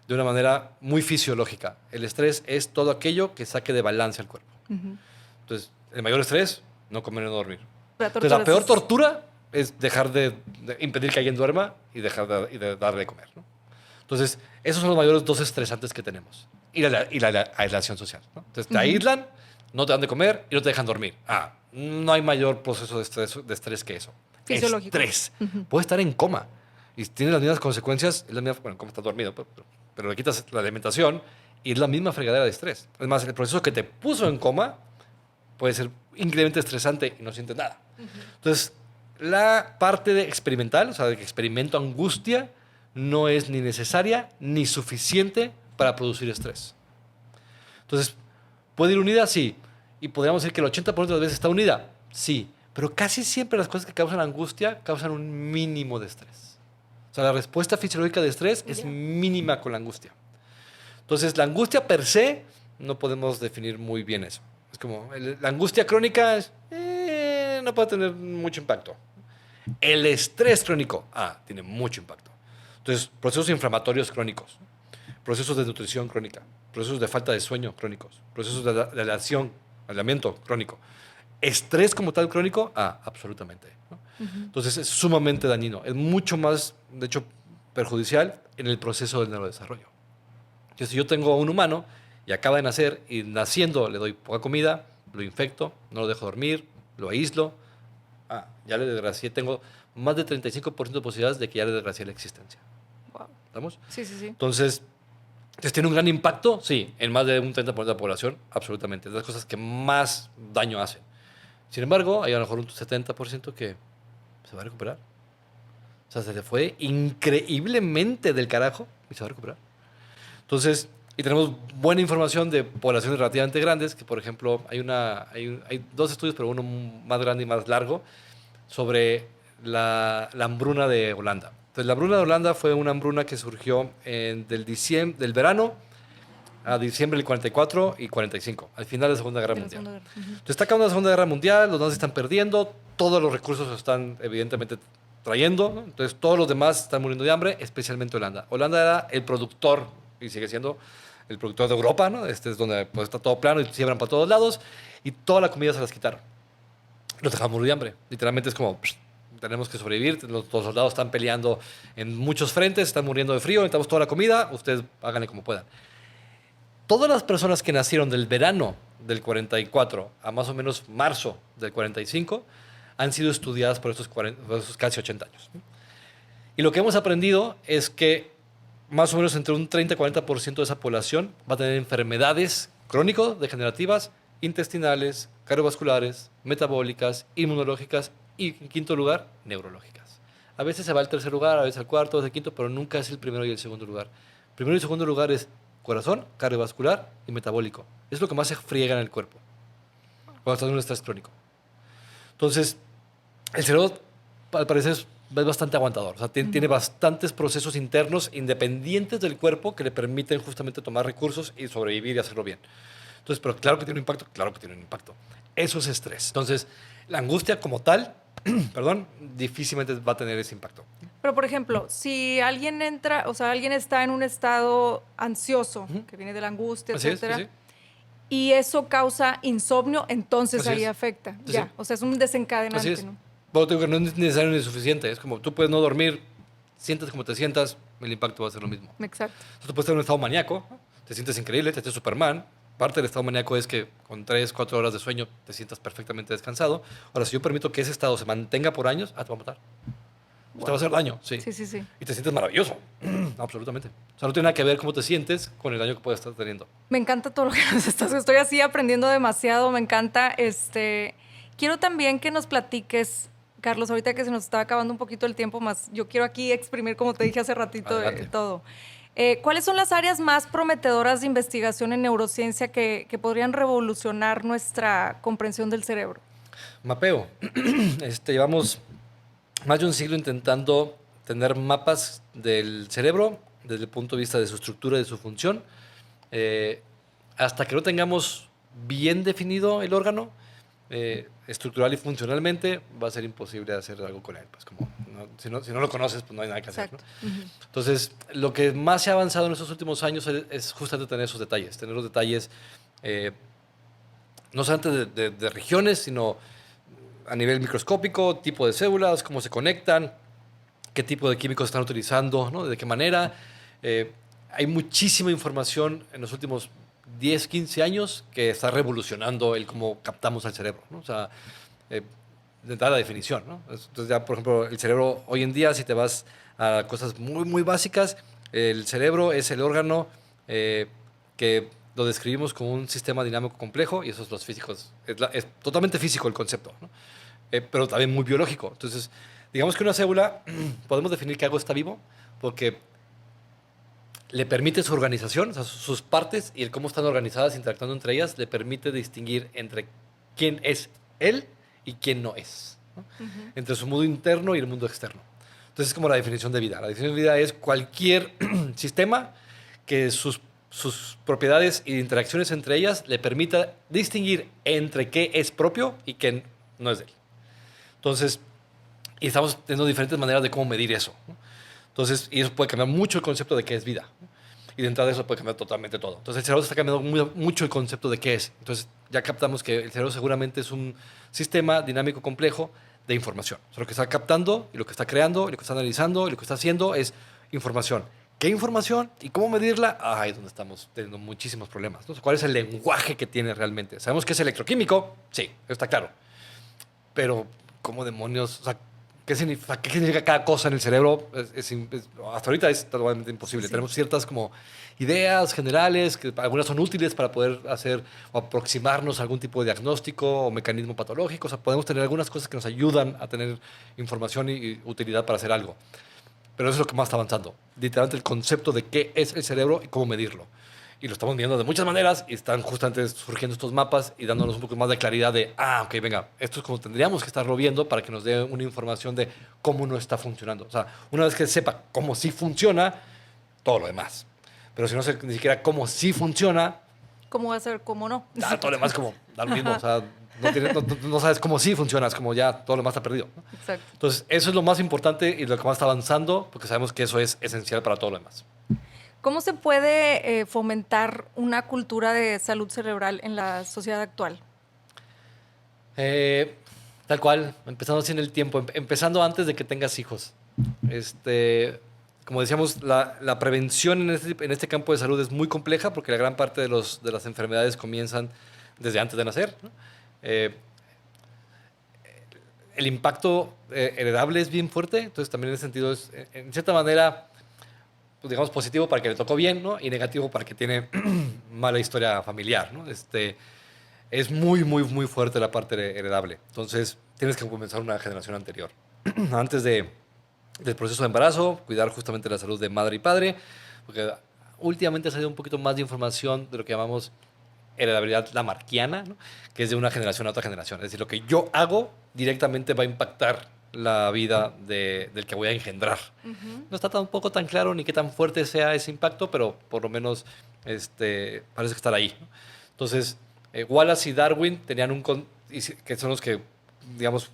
de una manera muy fisiológica. El estrés es todo aquello que saque de balance al cuerpo. Entonces, el mayor estrés, no comer y no dormir. Entonces, la peor tortura es dejar de impedir que alguien duerma y dejar de darle de comer, ¿no? Entonces, esos son los mayores dos estresantes que tenemos. Y la aislación social, ¿no? Entonces, te aíslan, no te dan de comer y no te dejan dormir. No hay mayor proceso de estrés que eso. Fisiológico. Estrés. Puedes estar en coma y tiene las mismas consecuencias. Es la misma, bueno, como estás dormido, pero le quitas la alimentación y es la misma fregadera de estrés. Es más, el proceso que te puso en coma puede ser increíblemente estresante y no sientes nada. Entonces, la parte de experimental, o sea, de que experimento angustia, no es ni necesaria ni suficiente para producir estrés. Entonces, ¿puede ir unida? Sí. ¿Y podríamos decir que el 80% de las veces está unida? Sí. Pero casi siempre las cosas que causan angustia causan un mínimo de estrés. O sea, la respuesta fisiológica de estrés es mínima con la angustia. Entonces, la angustia per se, no podemos definir muy bien eso. Es como, la angustia crónica no puede tener mucho impacto. El estrés crónico, tiene mucho impacto. Entonces, procesos inflamatorios crónicos, procesos de nutrición crónica, procesos de falta de sueño crónicos, procesos de aislamiento crónico. Estrés como tal crónico, absolutamente, ¿no? Entonces, es sumamente dañino. Es mucho más, de hecho, perjudicial en el proceso del neurodesarrollo. Entonces, si yo tengo a un humano y acaba de nacer y naciendo le doy poca comida, lo infecto, no lo dejo dormir, lo aíslo, ya le desgracié, tengo más de 35% de posibilidades de que ya le desgracié la existencia. Wow. ¿Estamos? Sí. Entonces, ¿tiene un gran impacto? Sí, en más de un 30% de la población, absolutamente. Es de las cosas que más daño hacen. Sin embargo, hay a lo mejor un 70% que se va a recuperar. O sea, se le fue increíblemente del carajo y se va a recuperar. Entonces, y tenemos buena información de poblaciones relativamente grandes, que por ejemplo, hay dos estudios, pero uno más grande y más largo, sobre la hambruna de Holanda. Entonces, la hambruna de Holanda fue una hambruna que surgió del verano a diciembre del 44 y 45, al final de la Segunda Guerra Mundial. Entonces, está acabando la Segunda Guerra Mundial, los nazis están perdiendo, todos los recursos se están evidentemente trayendo, ¿no? Entonces, todos los demás están muriendo de hambre, especialmente Holanda. Holanda era el productor, y sigue siendo el productor de Europa, ¿no? Es donde pues, está todo plano y siembran para todos lados, y toda la comida se las quitaron. Los dejamos morir de hambre. Literalmente es como, tenemos que sobrevivir, los soldados están peleando en muchos frentes, están muriendo de frío, necesitamos toda la comida, ustedes háganle como puedan. Todas las personas que nacieron del verano del 44 a más o menos marzo del 45 han sido estudiadas por esos casi 80 años. Y lo que hemos aprendido es que más o menos entre un 30 y 40% de esa población va a tener enfermedades crónico-degenerativas, intestinales, cardiovasculares, metabólicas, inmunológicas y, en quinto lugar, neurológicas. A veces se va al tercer lugar, a veces al cuarto, a veces al quinto, pero nunca es el primero y el segundo lugar. Primero y segundo lugar es corazón, cardiovascular y metabólico. Es lo que más se friega en el cuerpo cuando estás en un estrés crónico. Entonces, el cerebro, al parecer, es bastante aguantador. O sea, tiene bastantes procesos internos independientes del cuerpo que le permiten justamente tomar recursos y sobrevivir y hacerlo bien. Entonces, pero claro que tiene un impacto, claro que tiene un impacto. Eso es estrés. Entonces, la angustia como tal, perdón, difícilmente va a tener ese impacto. Pero, por ejemplo, si alguien entra, o sea, alguien está en un estado ansioso, que viene de la angustia, etcétera, sí. Y eso causa insomnio, entonces Así ahí es. afecta. Sí, ya, sí. o sea, es un desencadenante, Así es. ¿no? Bueno, digo que no es necesario ni suficiente. Es como tú puedes no dormir, sientas como te sientas, el impacto va a ser lo mismo. Exacto. Entonces, tú puedes tener un estado maníaco, te sientes increíble, te sientes Superman. Parte del estado maníaco es que con 3, 4 horas de sueño te sientas perfectamente descansado. Ahora, si yo permito que ese estado se mantenga por años, te va a matar. Te va a hacer daño, sí. Sí. Y te sientes maravilloso. Absolutamente. O sea, no tiene nada que ver cómo te sientes con el daño que puedes estar teniendo. Me encanta todo lo que nos estás... Estoy así aprendiendo demasiado, me encanta. Quiero también que nos platiques, Carlos, ahorita que se nos está acabando un poquito el tiempo más, yo quiero aquí exprimir, como te dije hace ratito, todo. ¿Cuáles son las áreas más prometedoras de investigación en neurociencia que podrían revolucionar nuestra comprensión del cerebro? Mapeo. Llevamos más de un siglo intentando tener mapas del cerebro desde el punto de vista de su estructura y de su función. Hasta que no tengamos bien definido el órgano, estructural y funcionalmente, va a ser imposible hacer algo con él. Pues como, si no lo conoces, pues no hay nada que hacer, ¿no? Entonces, lo que más se ha avanzado en estos últimos años es justamente tener esos detalles, tener los detalles no solamente de regiones, sino a nivel microscópico, tipo de células, cómo se conectan, qué tipo de químicos están utilizando, ¿no? De qué manera. Hay muchísima información en los últimos 10, 15 años que está revolucionando el cómo captamos al cerebro, ¿no? O sea, de la definición, ¿no? Entonces ya, por ejemplo, el cerebro hoy en día, si te vas a cosas muy, muy básicas, el cerebro es el órgano que lo describimos como un sistema dinámico complejo, y eso es los físicos, es totalmente físico el concepto, ¿no? Pero también muy biológico. Entonces, digamos que una célula, podemos definir que algo está vivo porque le permite su organización, o sea, sus partes y el cómo están organizadas, interactuando entre ellas, le permite distinguir entre quién es él y quién no es, ¿no? Entre su mundo interno y el mundo externo. Entonces es como la definición de vida. La definición de vida es cualquier sistema que sus propiedades y interacciones entre ellas le permita distinguir entre qué es propio y qué no es de él. Entonces, y estamos teniendo diferentes maneras de cómo medir eso, ¿no? Entonces, y eso puede cambiar mucho el concepto de qué es vida, ¿no? Y de entrada eso puede cambiar totalmente todo. Entonces, el cerebro está cambiando mucho el concepto de qué es. Entonces, ya captamos que el cerebro seguramente es un sistema dinámico complejo de información. O sea, lo que está captando y lo que está creando y lo que está analizando y lo que está haciendo es información. ¿Qué información y cómo medirla? Ahí es donde estamos teniendo muchísimos problemas. Entonces, ¿cuál es el lenguaje que tiene realmente? Sabemos que es electroquímico, sí, está claro. Pero, ¿cómo demonios? O sea, ¿qué significa cada cosa en el cerebro? Hasta ahorita es totalmente imposible. Sí. Tenemos ciertas como ideas generales, que algunas son útiles para poder hacer o aproximarnos a algún tipo de diagnóstico o mecanismo patológico. O sea, podemos tener algunas cosas que nos ayudan a tener información y utilidad para hacer algo. Pero eso es lo que más está avanzando. Literalmente el concepto de qué es el cerebro y cómo medirlo. Y lo estamos viendo de muchas maneras y están justamente surgiendo estos mapas y dándonos un poco más de claridad de, ok, venga, esto es como tendríamos que estarlo viendo para que nos dé una información de cómo no está funcionando. O sea, una vez que sepa cómo sí funciona, todo lo demás. Pero si no sé ni siquiera cómo sí funciona... ¿Cómo va a ser cómo no? Todo lo demás como da lo mismo. O sea, no sabes cómo sí funciona, es como ya todo lo demás está perdido, ¿no? Exacto. Entonces, eso es lo más importante y lo que más está avanzando, porque sabemos que eso es esencial para todo lo demás. ¿Cómo se puede fomentar una cultura de salud cerebral en la sociedad actual? Tal cual, empezando así en el tiempo, empezando antes de que tengas hijos. Como decíamos, la prevención en este campo de salud es muy compleja porque la gran parte de las enfermedades comienzan desde antes de nacer, ¿no? El impacto heredable es bien fuerte, entonces también en ese sentido es, en cierta manera, pues digamos, positivo para que le tocó bien, ¿no? Y negativo para que tiene mala historia familiar, ¿no? Es muy, muy, muy fuerte la parte heredable. Entonces, tienes que comenzar una generación anterior. Antes del proceso de embarazo, cuidar justamente la salud de madre y padre, porque últimamente ha salido un poquito más de información de lo que llamamos heredabilidad lamarckiana, ¿no? Que es de una generación a otra generación. Es decir, lo que yo hago directamente va a impactar la vida del que voy a engendrar. No está tampoco tan claro ni qué tan fuerte sea ese impacto, pero por lo menos parece que está ahí, ¿no? Entonces, Wallace y Darwin tenían que son los que, digamos,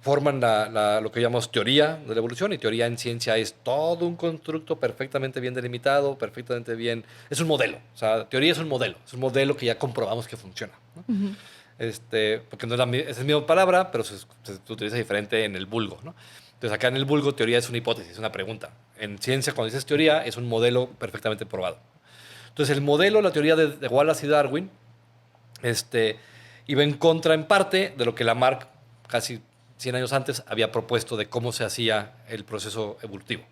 forman lo que llamamos teoría de la evolución, y teoría en ciencia es todo un constructo perfectamente bien delimitado, perfectamente bien... Es un modelo, o sea, teoría es un modelo que ya comprobamos que funciona, ¿no? Porque no es la misma palabra, pero se utiliza diferente en el vulgo, ¿no? Entonces, acá en el vulgo, teoría es una hipótesis, es una pregunta. En ciencia, cuando dices teoría, es un modelo perfectamente probado. Entonces, el modelo, la teoría de Wallace y Darwin, iba en contra, en parte, de lo que Lamarck, casi 100 años antes, había propuesto de cómo se hacía el proceso evolutivo.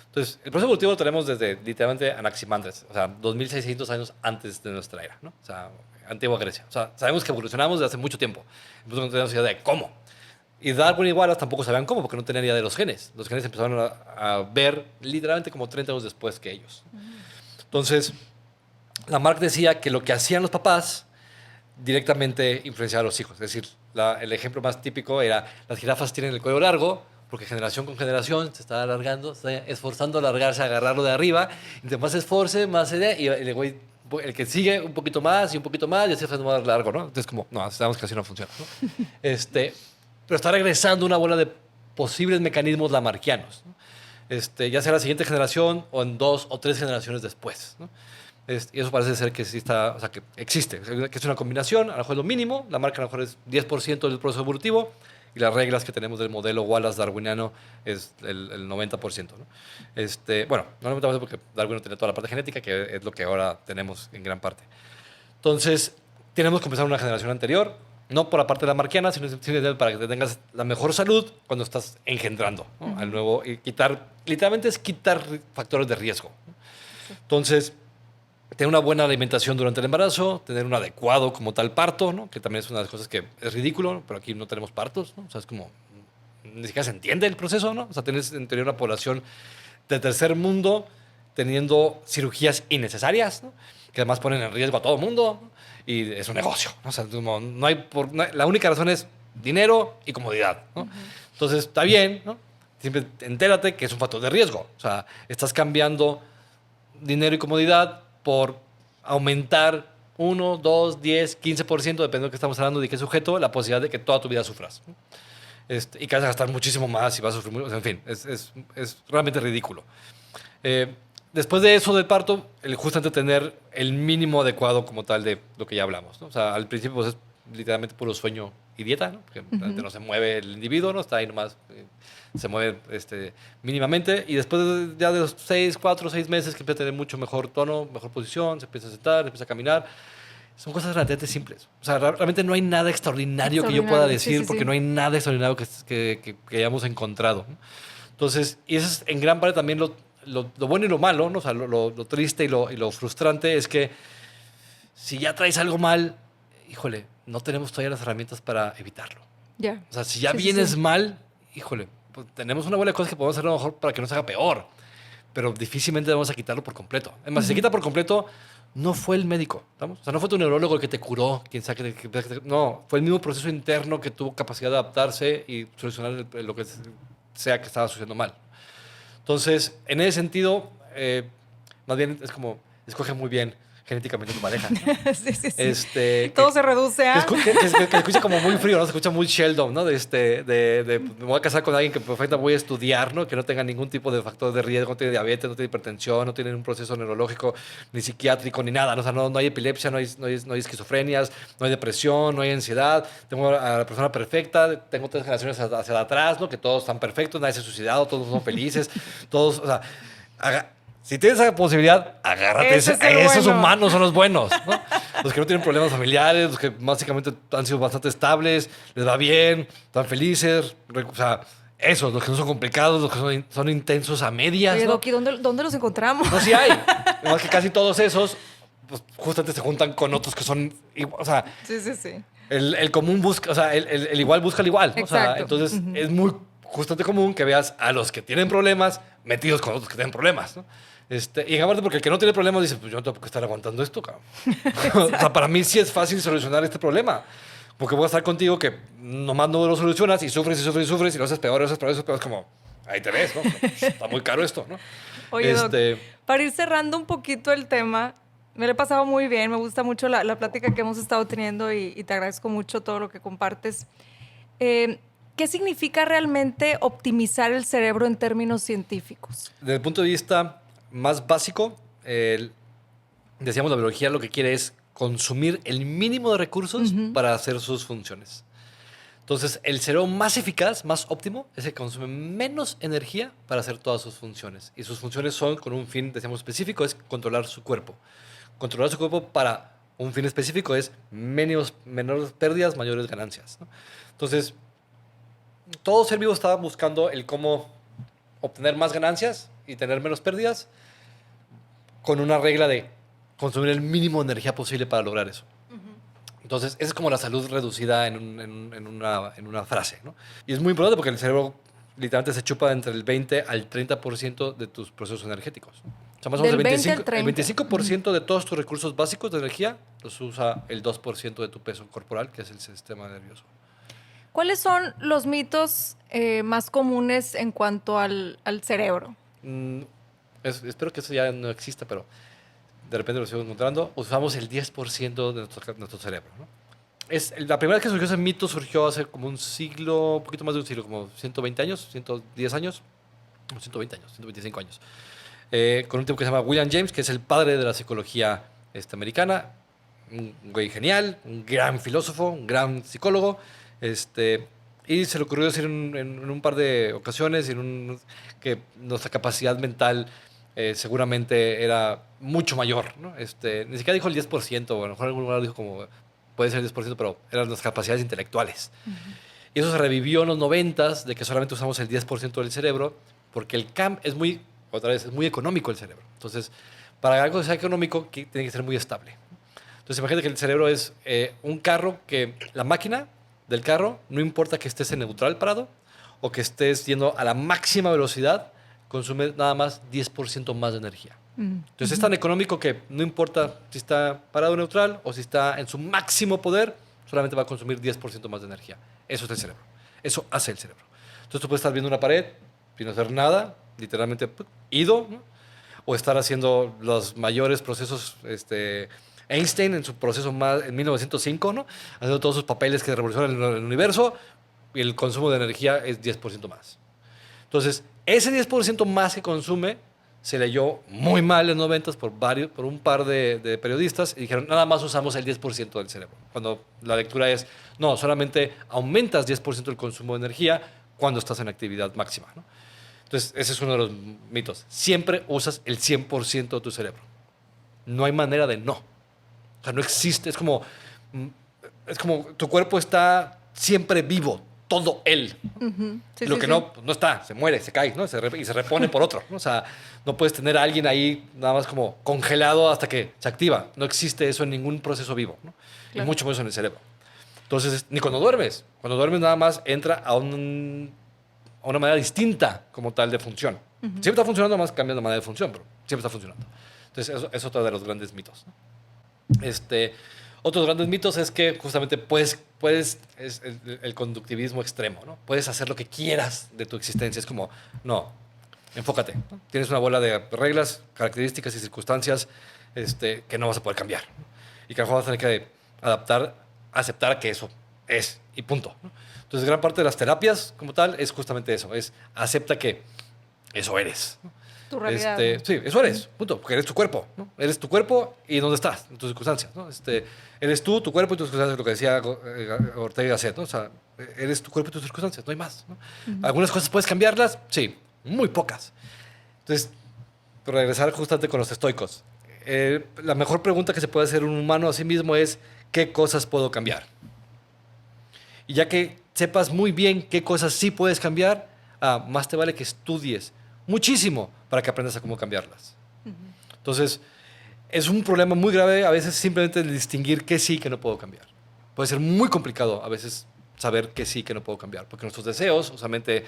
Entonces, el proceso evolutivo lo tenemos desde, literalmente, Anaximandres, o sea, 2600 años antes de nuestra era, ¿no? O sea, antigua Grecia. O sea, sabemos que evolucionamos desde hace mucho tiempo. Entonces no teníamos idea de cómo. Y Darwin y Wallace tampoco sabían cómo, porque no tenían idea de los genes. Los genes empezaron a ver literalmente como 30 años después que ellos. Entonces, Lamarck decía que lo que hacían los papás directamente influenciaba a los hijos. Es decir, el ejemplo más típico era, las jirafas tienen el cuello largo porque generación con generación se está alargando, se está esforzando a alargarse, a agarrarlo de arriba. Entre más se esforce, más se dé, y el güey, el que sigue un poquito más y un poquito más, y así se hace más largo, ¿no? Entonces, como, no, sabemos que así no funciona, ¿no? Pero está regresando una bola de posibles mecanismos lamarckianos, ¿no? Ya sea la siguiente generación o en 2 o 3 generaciones después, ¿no? Y eso parece ser que sí está, o sea, que existe, que es una combinación, a lo mejor es lo mínimo, la marca a lo mejor es 10% del proceso evolutivo, y las reglas que tenemos del modelo Wallace-Darwiniano es el 90%, ¿no? Bueno, no el 90% porque Darwin no tenía toda la parte genética, que es lo que ahora tenemos en gran parte. Entonces, tenemos que empezar una generación anterior, no por la parte de la marquiana, sino simplemente para que tengas la mejor salud cuando estás engendrando, ¿no? Al nuevo, y literalmente es quitar factores de riesgo, ¿no? Entonces, tener una buena alimentación durante el embarazo, tener un adecuado como tal parto, ¿no? Que también es una de las cosas que es ridículo, ¿no? Pero aquí no tenemos partos, ¿no? O sea, es como, ni siquiera se entiende el proceso, ¿no? O sea, tienes en teoría una población de tercer mundo teniendo cirugías innecesarias, ¿no? Que además ponen en riesgo a todo el mundo, ¿no? Y es un negocio, ¿no? O sea, la única razón es dinero y comodidad, ¿no? Entonces, está bien, ¿no? Siempre entérate que es un factor de riesgo. O sea, estás cambiando dinero y comodidad por aumentar 1, 2, 10, 15%, dependiendo de lo que estamos hablando, de qué sujeto, la posibilidad de que toda tu vida sufras, ¿no? Y que vas a gastar muchísimo más y vas a sufrir mucho. O sea, en fin, es realmente ridículo. Después de eso del parto, justamente tener el mínimo adecuado como tal de lo que ya hablamos, ¿no? O sea, al principio pues, es literalmente puro sueño y dieta, ¿no? Porque no se mueve el individuo, ¿no? Está ahí nomás, se mueve mínimamente, y después ya de los 4 o 6 meses que empieza a tener mucho mejor tono, mejor posición, se empieza a sentar, empieza a caminar. Son cosas relativamente simples. O sea, realmente no hay nada extraordinario que yo pueda decir, porque no hay nada extraordinario que hayamos encontrado, ¿no? Entonces, y eso es en gran parte también lo bueno y lo malo, ¿no? O sea, lo triste y lo frustrante es que si ya traes algo mal, híjole, no tenemos todavía las herramientas para evitarlo. Ya. O sea, si ya vienes mal, híjole, pues tenemos una bola de cosas que podemos hacer a lo mejor para que no se haga peor, pero difícilmente vamos a quitarlo por completo. Además, si se quita por completo, no fue el médico, ¿estamos? O sea, no fue tu neurólogo el que te curó, quien sea no, fue el mismo proceso interno que tuvo capacidad de adaptarse y solucionar lo que sea que estaba sucediendo mal. Entonces, en ese sentido, más bien es como, escoge muy bien genéticamente tu pareja, ¿no? Sí. Todo se reduce a... Que escucha como muy frío, ¿no? Se escucha muy Sheldon, ¿no? Me voy a casar con alguien que perfectamente voy a estudiar, ¿no? Que no tenga ningún tipo de factor de riesgo, no tiene diabetes, no tiene hipertensión, no tiene un proceso neurológico, ni psiquiátrico, ni nada, ¿no? O sea, no hay epilepsia, no hay esquizofrenias, no hay depresión, no hay ansiedad. Tengo a la persona perfecta, tengo 3 generaciones hacia atrás, ¿no? Que todos están perfectos, nadie se ha suicidado, todos son felices, todos, o sea... Si tienes esa posibilidad, agárrate. Esos humanos son los buenos, ¿no? Los que no tienen problemas familiares, los que básicamente han sido bastante estables, les va bien, están felices. O sea, esos, los que no son complicados, los que son intensos a medias. Oye, ¿no? Doki, ¿dónde los encontramos? No, sí hay. Además que casi todos esos, pues justamente se juntan con otros que son, o sea... Sí. El común busca, o sea, el igual busca el igual, ¿no? O sea, entonces es muy justamente común que veas a los que tienen problemas metidos con otros que tienen problemas, ¿no? Y aparte porque el que no tiene problemas dice, pues yo no tengo que estar aguantando esto, cabrón. O sea, para mí sí es fácil solucionar este problema. Porque voy a estar contigo que nomás no lo solucionas y sufres y lo haces peor, es como, ahí te ves, ¿no? Está muy caro esto, ¿no? Oye, Doc, para ir cerrando un poquito el tema, me lo he pasado muy bien, me gusta mucho la plática que hemos estado teniendo y te agradezco mucho todo lo que compartes. ¿Qué significa realmente optimizar el cerebro en términos científicos? Desde el punto de vista más básico, decíamos, la biología lo que quiere es consumir el mínimo de recursos para hacer sus funciones. Entonces, el cerebro más eficaz, más óptimo, es el que consume menos energía para hacer todas sus funciones. Y sus funciones son con un fin, decíamos, específico, es controlar su cuerpo. Controlar su cuerpo para un fin específico es menores pérdidas, mayores ganancias, ¿no? Entonces, todo ser vivo está buscando el cómo obtener más ganancias y tener menos pérdidas con una regla de consumir el mínimo de energía posible para lograr eso. Entonces, esa es como la salud reducida en una frase, ¿no? Y es muy importante porque el cerebro literalmente se chupa entre el 20 al 30% de tus procesos energéticos, ¿no? O sea, más o menos el 25% de todos tus recursos básicos de energía los usa el 2% de tu peso corporal, que es el sistema nervioso. ¿Cuáles son los mitos más comunes en cuanto al cerebro? Espero que eso ya no exista, pero de repente lo sigo encontrando. Usamos el 10% de nuestro cerebro, ¿no? La primera vez que surgió ese mito surgió hace como un siglo, un poquito más de un siglo, como 120 años, 110 años, 120 años, 125 años, con un tipo que se llama William James, que es el padre de la psicología americana, un güey genial, un gran filósofo, un gran psicólogo, y se le ocurrió decir en un par de ocasiones que nuestra capacidad mental seguramente era mucho mayor, ¿no? Ni siquiera dijo el 10%, o a lo mejor algún lugar dijo como puede ser el 10%, pero eran las capacidades intelectuales. Y eso se revivió en los 90s, de que solamente usamos el 10% del cerebro, porque el CAM es muy económico el cerebro. Entonces, para algo que sea económico, tiene que ser muy estable. Entonces, imagínate que el cerebro es un carro que la máquina del carro, no importa que estés en neutral parado o que estés yendo a la máxima velocidad, consume nada más 10% más de energía. Entonces es tan económico que no importa si está parado en neutral o si está en su máximo poder, solamente va a consumir 10% más de energía. Eso es el cerebro. Eso hace el cerebro. Entonces tú puedes estar viendo una pared sin hacer nada, literalmente ido, ¿no? O estar haciendo los mayores procesos, Einstein en su proceso más en 1905, ¿no? Haciendo todos sus papeles que revolucionan el universo, y el consumo de energía es 10% más. Entonces, ese 10% más que consume se leyó muy mal en los 90 por un par de periodistas y dijeron, nada más usamos el 10% del cerebro. Cuando la lectura es, no, solamente aumentas 10% el consumo de energía cuando estás en actividad máxima, ¿no? Entonces, ese es uno de los mitos. Siempre usas el 100% de tu cerebro. No hay manera de no. O sea, no existe. Es como tu cuerpo está siempre vivo, todo él. Lo que no, pues no está, se muere, se cae, ¿no? Y se repone por otro, ¿no? O sea, no puedes tener a alguien ahí nada más como congelado hasta que se activa. No existe eso en ningún proceso vivo, ¿no? Claro. Y mucho menos en el cerebro. Entonces, ni cuando duermes. Cuando duermes nada más entra a una manera distinta como tal de función. Siempre está funcionando, más cambiando de manera de función, pero siempre está funcionando. Entonces, eso es otro de los grandes mitos, ¿no? Otros grandes mitos es que justamente es el conductivismo extremo, ¿no? Puedes hacer lo que quieras de tu existencia. Es como, no, enfócate, ¿no? Tienes una bola de reglas, características y circunstancias que no vas a poder cambiar, ¿no? Y que a lo mejor vas a tener que aceptar que eso es, y punto, ¿no? Entonces, gran parte de las terapias como tal es justamente eso, es acepta que eso eres, ¿no? Tu realidad. Sí, eso eres, punto, porque eres tu cuerpo, ¿no? Eres tu cuerpo y dónde estás, en tus circunstancias, ¿no? Eres tú, tu cuerpo y tus circunstancias, lo que decía Ortega y Gasset, ¿no? O sea, eres tu cuerpo y tus circunstancias, no hay más, ¿no? Algunas cosas puedes cambiarlas, sí, muy pocas. Entonces, por regresar justamente con los estoicos, la mejor pregunta que se puede hacer un humano a sí mismo es, ¿qué cosas puedo cambiar? Y ya que sepas muy bien qué cosas sí puedes cambiar, más te vale que estudies muchísimo para que aprendas a cómo cambiarlas. Entonces, es un problema muy grave a veces simplemente distinguir qué sí y qué no puedo cambiar. Puede ser muy complicado a veces saber qué sí y qué no puedo cambiar, porque nuestros deseos usualmente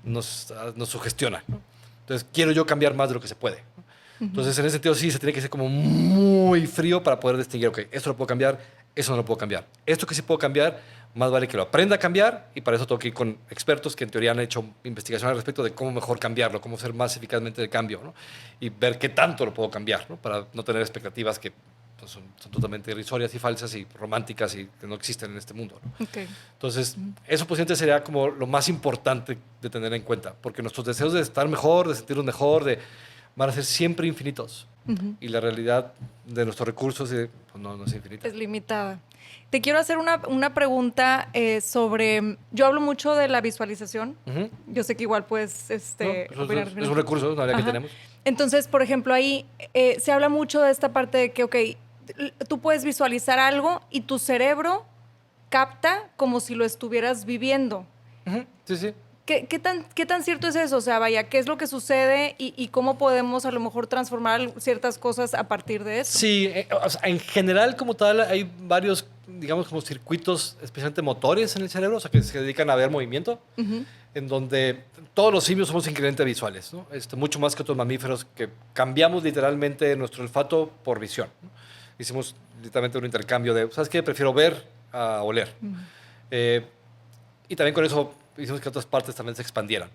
nos sugestionan, ¿no? Entonces, quiero yo cambiar más de lo que se puede, ¿no? Entonces, en ese sentido, sí, se tiene que ser como muy frío para poder distinguir, ok, esto lo puedo cambiar, eso no lo puedo cambiar. Esto que sí puedo cambiar, más vale que lo aprenda a cambiar, y para eso tengo que ir con expertos que en teoría han hecho investigación al respecto de cómo mejor cambiarlo, cómo ser más eficazmente el cambio, ¿no? Y ver qué tanto lo puedo cambiar, ¿no? Para no tener expectativas que pues, son totalmente irrisorias y falsas y románticas y que no existen en este mundo, ¿no? Okay. Entonces, eso posiblemente sería como lo más importante de tener en cuenta, porque nuestros deseos de estar mejor, de sentirnos mejor, van a ser siempre infinitos. Y la realidad de nuestros recursos pues no es infinita. Es limitada. Te quiero hacer una pregunta sobre... Yo hablo mucho de la visualización. Yo sé que igual puedes... Es un recurso, una área que tenemos. Entonces, por ejemplo, ahí se habla mucho de esta parte de que, ok, tú puedes visualizar algo y tu cerebro capta como si lo estuvieras viviendo. Sí, sí. ¿Qué tan cierto es eso? O sea, vaya, ¿qué es lo que sucede y cómo podemos a lo mejor transformar ciertas cosas a partir de eso? Sí, o sea, en general como tal hay varios, digamos, como circuitos, especialmente motores en el cerebro, o sea, que se dedican a ver movimiento, en donde todos los simios somos increíblemente visuales, ¿no? Mucho más que otros mamíferos, que cambiamos literalmente nuestro olfato por visión, ¿no? Hicimos literalmente un intercambio de, ¿sabes qué? Prefiero ver a oler. y también con eso hicimos que otras partes también se expandieran.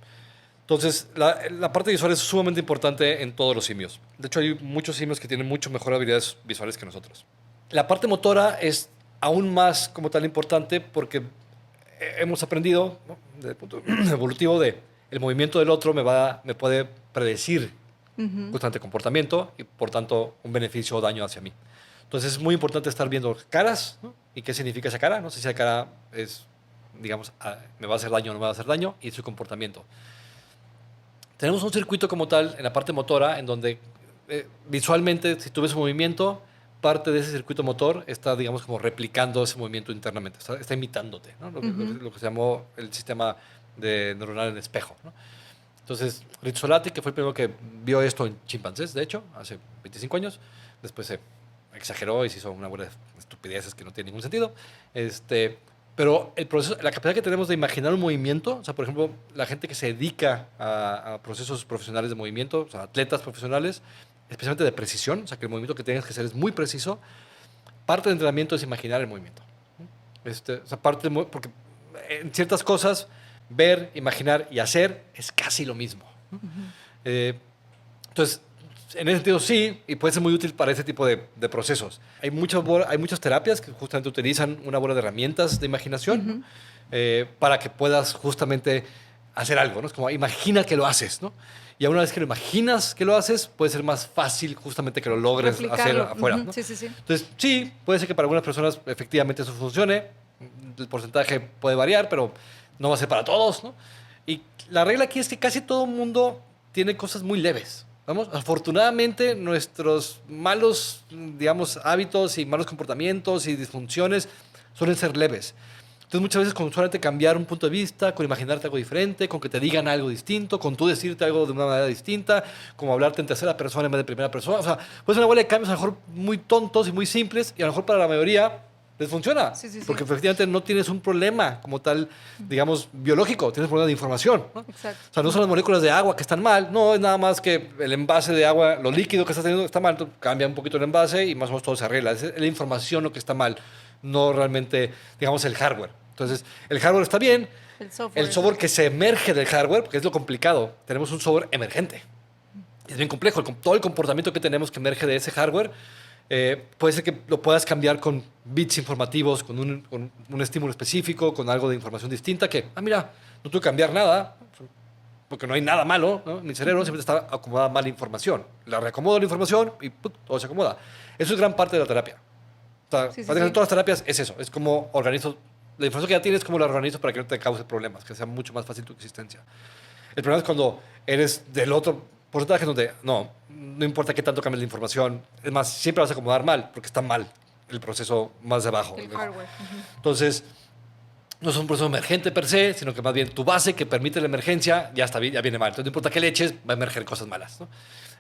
Entonces, la parte visual es sumamente importante en todos los simios. De hecho, hay muchos simios que tienen mucho mejor habilidades visuales que nosotros. La parte motora es aún más como tal importante porque hemos aprendido, ¿no?, desde el punto evolutivo de el movimiento del otro me puede predecir justamente comportamiento y por tanto un beneficio o daño hacia mí. Entonces es muy importante estar viendo caras, ¿no?, y qué significa esa cara. No sé si la cara es, digamos, me va a hacer daño o no me va a hacer daño, y su comportamiento. Tenemos un circuito como tal en la parte motora en donde visualmente, si tú ves un movimiento, parte de ese circuito motor está, digamos, como replicando ese movimiento internamente, está imitándote, ¿no? Lo que se llamó el sistema de neuronal en espejo, ¿no? Entonces, Rizzolatti, que fue el primero que vio esto en chimpancés, de hecho, hace 25 años, después se exageró y se hizo una bola de estupideces que no tiene ningún sentido. Pero el proceso, la capacidad que tenemos de imaginar un movimiento, o sea, por ejemplo, la gente que se dedica a procesos profesionales de movimiento, o sea, atletas profesionales, especialmente de precisión, o sea, que el movimiento que tengas que hacer es muy preciso, parte del entrenamiento es imaginar el movimiento. O sea, porque en ciertas cosas, ver, imaginar y hacer es casi lo mismo. Entonces, en ese sentido sí, y puede ser muy útil para ese tipo de procesos. Hay muchas terapias que justamente utilizan una bola de herramientas de imaginación, ¿no?, para que puedas justamente hacer algo, ¿no? Es como imagina que lo haces, ¿no? Y una vez que lo imaginas que lo haces, puede ser más fácil justamente que lo logres hacer afuera, ¿no? Sí, sí, sí. Entonces, sí, puede ser que para algunas personas efectivamente eso funcione. El porcentaje puede variar, pero no va a ser para todos, ¿no? Y la regla aquí es que casi todo el mundo tiene cosas muy leves. Vamos, afortunadamente nuestros malos, digamos, hábitos y malos comportamientos y disfunciones suelen ser leves. Entonces muchas veces con solamente cambiar un punto de vista, con imaginarte algo diferente, con que te digan algo distinto, con tú decirte algo de una manera distinta, como hablarte en tercera persona en vez de primera persona, o sea, pues una bola de cambios a lo mejor muy tontos y muy simples, y a lo mejor para la mayoría les funciona, porque efectivamente no tienes un problema como tal, digamos, biológico, tienes un problema de información, ¿no? Exacto. O sea, no son las moléculas de agua que están mal, no, es nada más que el envase de agua, lo líquido que estás teniendo está mal, entonces cambia un poquito el envase y más o menos todo se arregla. Es la información lo que está mal, no realmente, digamos, el hardware. Entonces, el hardware está bien, el software que se emerge del hardware, porque es lo complicado, tenemos un software emergente. Es bien complejo, todo el comportamiento que tenemos que emerge de ese hardware, puede ser que lo puedas cambiar con bits informativos, con un estímulo específico, con algo de información distinta, que, mira, no tuve que cambiar nada, porque no hay nada malo, ¿no? Mi cerebro siempre está acomodada mal información. La reacomodo la información y todo se acomoda. Eso es gran parte de la terapia. O sea, todas las terapias es eso, es como organizo, la información que ya tienes, como la organizo para que no te cause problemas, que sea mucho más fácil tu existencia. El problema es cuando eres del otro porcentaje donde no importa qué tanto cambies la información, es más, siempre vas a acomodar mal, porque está mal el proceso más de abajo. El hardware. Entonces, no es un proceso emergente per se, sino que más bien tu base que permite la emergencia ya viene mal. Entonces, no importa qué le eches, va a emerger cosas malas, ¿no?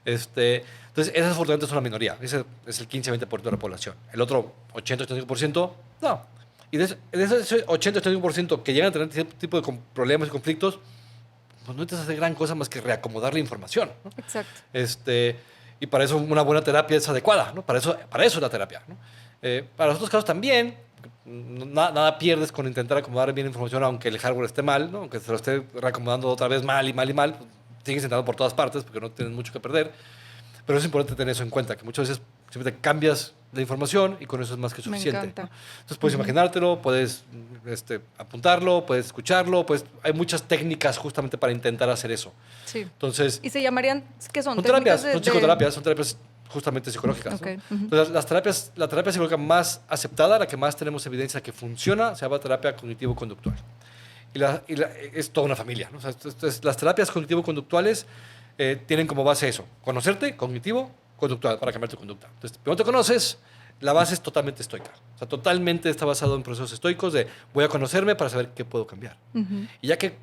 Entonces, esas afortunadamente son una minoría. Ese es el 15-20% de la población. El otro 80-85%, no. Y de ese 80-85% que llegan a tener cierto tipo de problemas y conflictos, pues no necesitas hacer gran cosa más que reacomodar la información, ¿no? Exacto. Y para eso una buena terapia es adecuada, ¿no? Para eso es la terapia, ¿no? Para los otros casos también, nada pierdes con intentar acomodar bien la información, aunque el hardware esté mal, ¿no? Aunque se lo esté reacomodando otra vez mal y mal y mal, pues, sigues intentando por todas partes porque no tienes mucho que perder. Pero es importante tener eso en cuenta, que muchas veces simplemente cambias la información y con eso es más que suficiente, Me encanta. ¿no? Entonces puedes imaginártelo, puedes apuntarlo, puedes escucharlo, hay muchas técnicas justamente para intentar hacer eso. Sí. Entonces, ¿y se llamarían, qué son? Son terapias, son psicoterapias, son terapias justamente psicológicas, Okay. ¿no? Entonces, la terapia psicológica más aceptada, la que más tenemos evidencia que funciona, se llama terapia cognitivo-conductual. Es toda una familia, ¿no? O sea, las terapias cognitivo-conductuales tienen como base eso, conocerte, cognitivo, conductual, para cambiar tu conducta. Entonces, primero te conoces, la base es totalmente estoica. O sea, totalmente está basado en procesos estoicos de voy a conocerme para saber qué puedo cambiar. Y ya que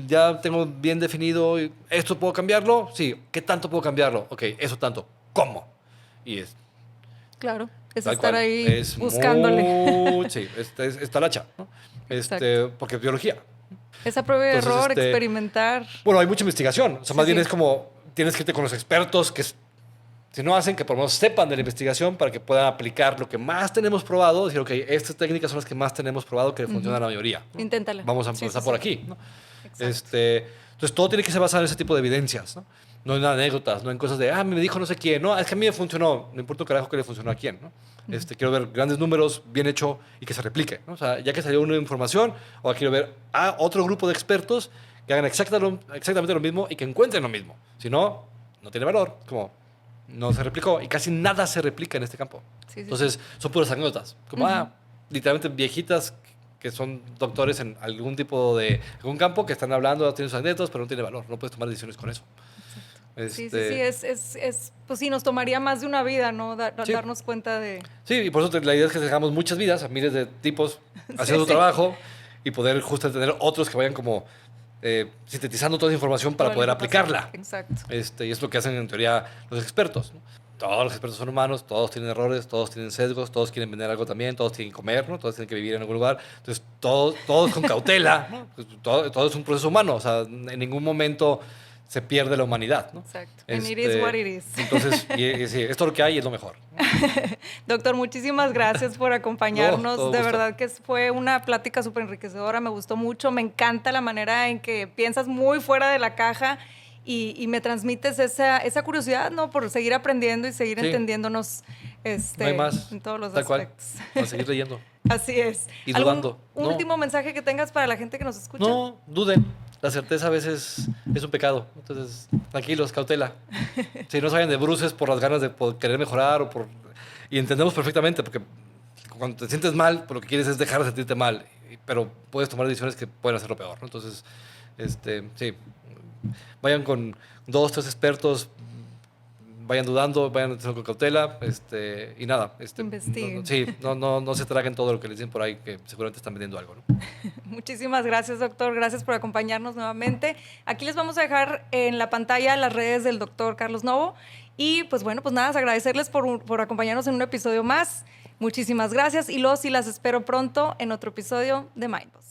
ya tengo bien definido, ¿esto puedo cambiarlo? Sí. ¿Qué tanto puedo cambiarlo? Ok, eso tanto. ¿Cómo? Y claro, es tal estar cual, ahí es buscándole. sí, es talacha, ¿no? Porque es biología. Esa prueba de Entonces, error, experimentar. Bueno, hay mucha investigación. O sea, más bien es como tienes que irte con los expertos, que es Si no hacen que por lo menos sepan de la investigación para que puedan aplicar lo que más tenemos probado, decir, ok, estas técnicas son las que más tenemos probado que funcionan a la mayoría, ¿no? Inténtala. Vamos a empezar por aquí, ¿no? Exacto. Entonces todo tiene que ser basado en ese tipo de evidencias, ¿no? No en anécdotas, no en cosas de, me dijo no sé quién, no, es que a mí me funcionó, no importa un carajo que le funcionó a quién, ¿no? Quiero ver grandes números, bien hecho y que se replique, ¿no? O sea, ya que salió una información, o quiero ver a otro grupo de expertos que hagan exactamente lo mismo y que encuentren lo mismo. Si no, no tiene valor, como no se replicó y casi nada se replica en este campo. Sí, Entonces, son puras anécdotas, como, literalmente viejitas que son doctores en algún tipo de algún campo que están hablando, tienen sus anécdotas, pero no tiene valor, no puedes tomar decisiones con eso. Sí, pues sí, nos tomaría más de una vida, ¿no? Darnos cuenta de... Sí, y por eso la idea es que dejamos muchas vidas a miles de tipos haciendo su trabajo y poder justo tener otros que vayan como sintetizando toda esa información para poder aplicarla. Exacto. Y es lo que hacen en teoría los expertos, ¿no? Todos los expertos son humanos, todos tienen errores, todos tienen sesgos, todos quieren vender algo también, todos tienen que comer, ¿no? Todos tienen que vivir en algún lugar. Entonces, todos con cautela, ¿no? Pues todo es un proceso humano. O sea, en ningún momento se pierde la humanidad, ¿no? Exacto. And it is what it is. Entonces, sí, esto es lo que hay y es lo mejor. Doctor, muchísimas gracias por acompañarnos. No, de verdad que fue una plática súper enriquecedora, me gustó mucho. Me encanta la manera en que piensas muy fuera de la caja y me transmites esa curiosidad, ¿no? Por seguir aprendiendo y seguir entendiéndonos no hay más, en todos los tal aspectos. Cual, a seguir leyendo. Así es. Y dudando. ¿Un último mensaje que tengas para la gente que nos escucha? No, duden. La certeza a veces es un pecado. Entonces, tranquilos, cautela. Si no se vayan de bruces por las ganas de querer mejorar y entendemos perfectamente, porque cuando te sientes mal, pues lo que quieres es dejar de sentirte mal, pero puedes tomar decisiones que pueden hacerlo peor, ¿no? Entonces, sí, vayan con 2, 3 expertos, vayan dudando, vayan con cautela, y nada. Investiguen. No se traguen todo lo que les dicen por ahí, que seguramente están vendiendo algo, ¿no? Muchísimas gracias, doctor. Gracias por acompañarnos nuevamente. Aquí les vamos a dejar en la pantalla las redes del doctor Carlos Novo. Y pues bueno, pues nada, agradecerles por acompañarnos en un episodio más. Muchísimas gracias y las espero pronto en otro episodio de Mindboss.